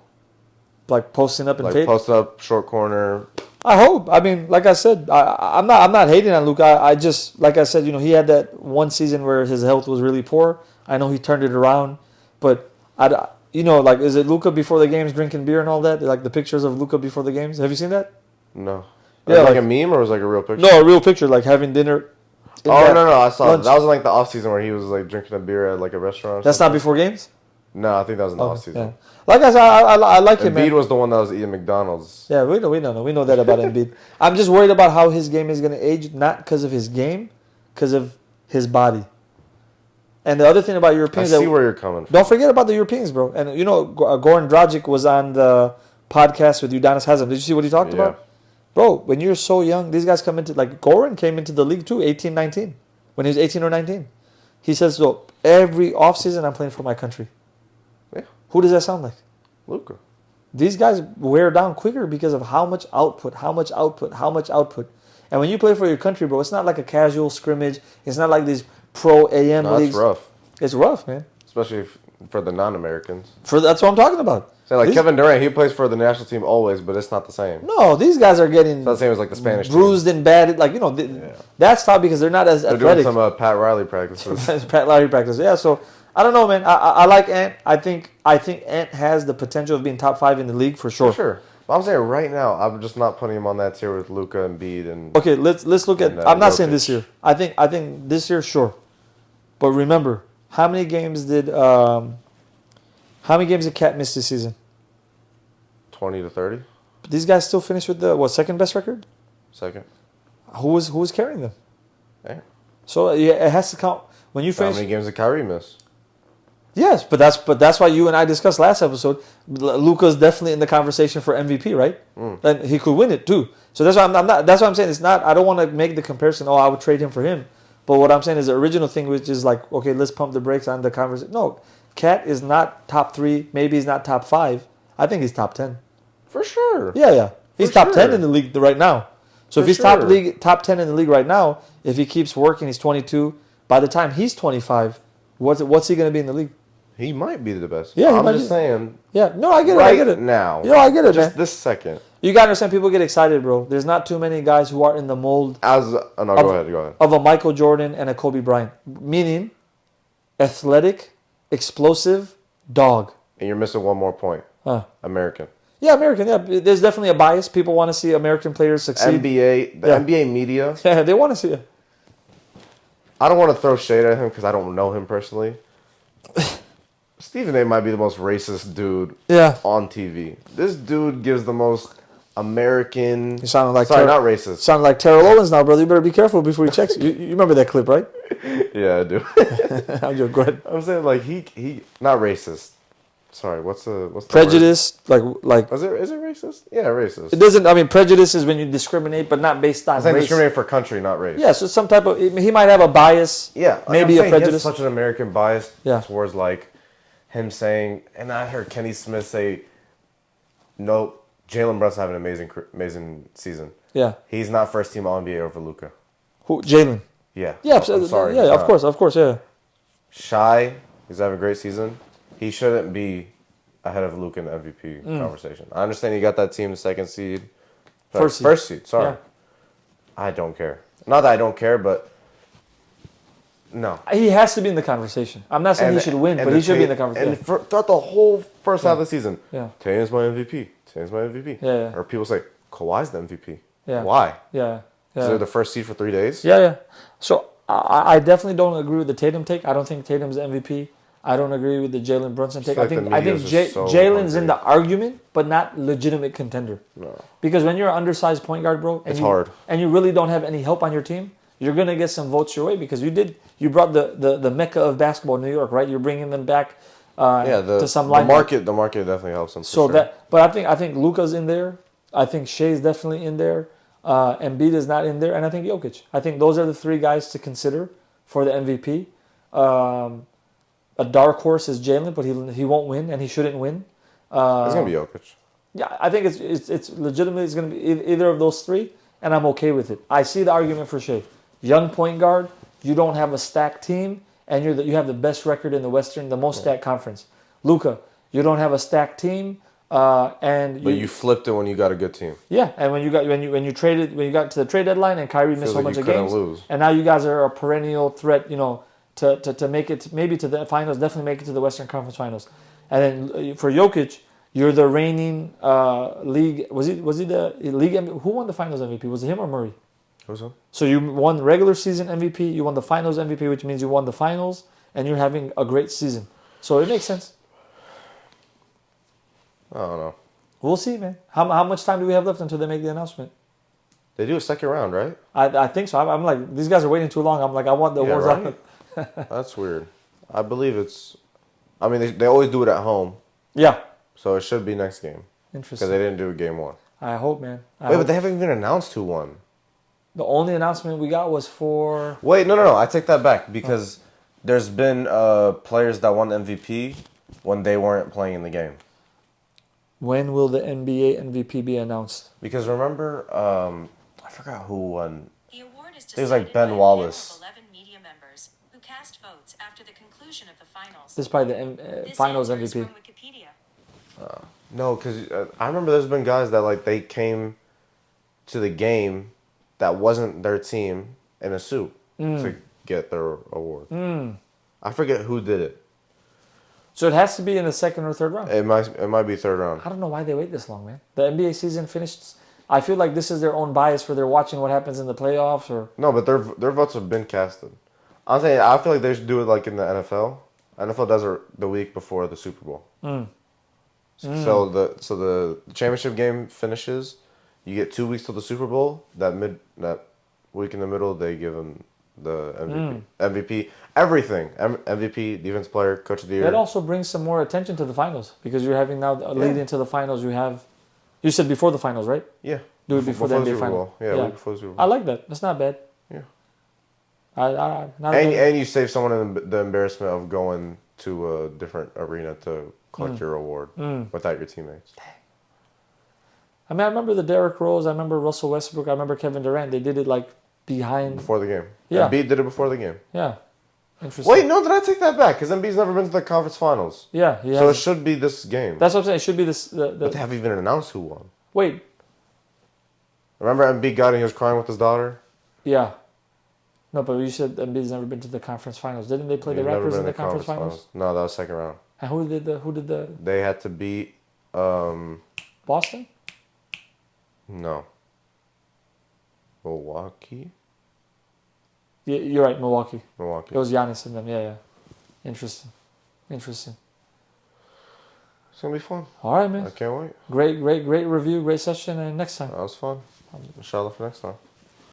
Like posting up and fade. Post up, short corner. I hope. I mean, like I said, I'm not hating on Luka. I just, like I said, he had that one season where his health was really poor. I know he turned it around, but is it Luka before the games drinking beer and all that? Like the pictures of Luka before the games. Have you seen that? No. Yeah, like a meme or was it like a real picture? No, a real picture, like having dinner. No, I saw lunch. That was like the off season where he was like drinking a beer at like a restaurant. That's not before games? No, I think that was in the off season. Yeah. Like I said, I like him, man. Embiid was the one that was eating McDonald's. Yeah, we know that about Embiid. I'm just worried about how his game is going to age, not because of his game, because of his body. And the other thing about Europeans, I see where you're coming from. Don't forget about the Europeans, bro. And Goran Dragic was on the podcast with Udonis Haslem. Did you see what he talked about? Bro, when you're so young, these guys come into, like, Goran came into the league too, 18, 19, when he was 18 or 19. He says, so every offseason I'm playing for my country. Yeah. Who does that sound like? Luka. These guys wear down quicker because of how much output. And when you play for your country, bro, it's not like a casual scrimmage. It's not like these pro AM leagues. It's rough. It's rough, man. Especially for the non-Americans. That's what I'm talking about. So Kevin Durant, he plays for the national team always, but it's not the same. No, these guys are getting it's not the same as like the Spanish bruised team. And battered. Like, that's tough because they're not as athletic. They're doing some Pat Riley practices. Pat Riley practice. Yeah, so I don't know, man. I like Ant. I think Ant has the potential of being top 5 in the league for sure. For sure. But I'm saying right now, I'm just not putting him on that tier with Luka and Embiid and. Okay, let's look at. I'm not saying this year. I think this year, sure. But remember, how many games did Cat miss this season? 20 to 30. But these guys still finished with the second best record? Second. Who was carrying them? Yeah. So it has to count when you finish. How many games did Kyrie miss? Yes, but that's why you and I discussed last episode. Luka's definitely in the conversation for MVP, right? And he could win it too. So that's why I'm not. That's why I'm saying it's not. I don't want to make the comparison. Oh, I would trade him for him. But what I'm saying is the original thing, which is like, okay, let's pump the brakes on the conversation. No, Cat is not top 3. Maybe he's not top 5. I think he's top 10. For sure. Yeah. He's For top 10 sure. in the league right now. So if he's top 10 in the league right now, if he keeps working, he's 22. By the time he's 25, what's he going to be in the league? He might be the best. Yeah, I'm just saying. Yeah, no, I get it. Right I get it now. Yo, I get it, just man. this second. You gotta understand, people get excited, bro. There's not too many guys who are in the mold Go ahead. of a Michael Jordan and a Kobe Bryant. Meaning, athletic, explosive, dog. And you're missing one more point. American. Yeah, American. Yeah, there's definitely a bias. People want to see American players succeed. NBA media. Yeah, they want to see it. I don't want to throw shade at him because I don't know him personally. Stephen A. might be the most racist dude on TV. This dude gives the most American... You sounded like... not racist. Sounded like Terrell Owens now, brother. You better be careful before he checks. You remember that clip, right? Yeah, I do. I'm joking. Go ahead. I'm saying, like, he not racist. Sorry, what's the prejudice? Word? Like is it racist? Yeah, racist. It doesn't. I mean, prejudice is when you discriminate, but not based on race. Discriminate for country, not race. Yeah, so some type of... He might have a bias. Yeah. Maybe a prejudice. He has such an American bias Yeah. towards, like, him saying... And I heard Kenny Smith say, no, Jalen Brunson having an amazing season. Yeah. He's not first team All-NBA over Luka. Who? Jalen? Yeah. Yeah, I'm sorry. Yeah, of course, yeah. Shy, he's having a great season. He shouldn't be ahead of Luka in the MVP conversation. I understand he got that team the second seed. First seed, sorry. Yeah. I don't care. Not that I don't care, but no. He has to be in the conversation. I'm not saying he should win, but he should be in the conversation. And throughout the whole first half of the season, Yeah. Tatum's my MVP. Tatum's my MVP. Yeah. Or people say, Kawhi's the MVP. Yeah. Why? Yeah. Is they're the first seed for 3 days? Yeah. So I definitely don't agree with the Tatum take. I don't think Tatum's the MVP. I don't agree with the Jalen Brunson take. Like I think Jalen's in the argument, but not legitimate contender. No. Because when you're an undersized point guard, bro, it's hard, and you really don't have any help on your team, you're gonna get some votes your way because you brought the mecca of basketball, New York, right? You're bringing them back. To some limelight. The market definitely helps them. But I think Luka's in there. I think Shea's definitely in there. Embiid is not in there, and I think Jokic. I think those are the 3 guys to consider for the MVP. A dark horse is Jalen, but he won't win, and he shouldn't win. It's gonna be Jokic. Yeah, I think it's legitimately it's gonna be either of those 3, and I'm okay with it. I see the argument for Shea. Young point guard, you don't have a stacked team, and you have the best record in the Western, the most stacked conference. Luka, you don't have a stacked team, but you flipped it when you got a good team. Yeah, and when you got to the trade deadline, and Kyrie missed a whole bunch of games, and now you guys are a perennial threat, to make it maybe to the finals, definitely make it to the Western Conference Finals. And then for Jokic, you're the reigning league. Was he the league MVP? Who won the Finals MVP? Was it him or Murray? Who's that? So you won regular season MVP, you won the Finals MVP, which means you won the Finals, and you're having a great season. So it makes sense. I don't know. We'll see, man. How much time do we have left until they make the announcement? They do a second round, right? I think so. I'm like, these guys are waiting too long. I'm like, I want the awards out. That's weird. I believe it's... I mean, they always do it at home. Yeah. So it should be next game. Interesting. Because they didn't do it game 1. I hope, man. But they haven't even announced who won. The only announcement we got was for... Wait, no. I take that back. Because there's been players that won MVP when they weren't playing in the game. When will the NBA MVP be announced? Because remember, I forgot who won. The award is it was like Ben by Wallace. 11 media members who cast votes after the conclusion of the finals. This is probably the finals MVP. From Wikipedia. No, because I remember there's been guys that like they came to the game that wasn't their team in a suit to get their award. I forget who did it. So it has to be in the second or third round. It might be third round. I don't know why they wait this long, man. The NBA season finished. I feel like this is their own bias where they're watching what happens in the playoffs or... No, but their votes have been casted. I'm saying I feel like they should do it like in the NFL. NFL does it the week before the Super Bowl. So the championship game finishes. You get 2 weeks till the Super Bowl. That week in the middle, they give them the MVP, everything. MVP, defense player, coach of the year. That also brings some more attention to the finals because you're having now leading into the finals. You said before the finals, right? Yeah. Do it before the NBA Super final. Bowl. Yeah, week before the Super Bowl. I like that. That's not bad. Yeah. And you save someone the embarrassment of going to a different arena to collect your reward without your teammates. I mean, I remember the Derrick Rose. I remember Russell Westbrook. I remember Kevin Durant. They did it like behind. Before the game. Yeah. Embiid did it before the game. Yeah. Interesting. Wait, no, did I take that back? Because Embiid's never been to the conference finals. Yeah. So it should be this game. That's what I'm saying. It should be this. But they haven't even announced who won. Wait. Remember Embiid got in, he was crying with his daughter? Yeah. No, but you said Embiid's never been to the conference finals. Didn't they play the Raptors in the conference finals? No, that was second round. And who did the They had to beat Boston? No. Milwaukee? Yeah, you're right, Milwaukee. Milwaukee. It was Giannis and them. Yeah. Interesting. It's gonna be fun. All right, man. I can't wait. Great review, great session, and next time. That was fun. Inshallah for next time.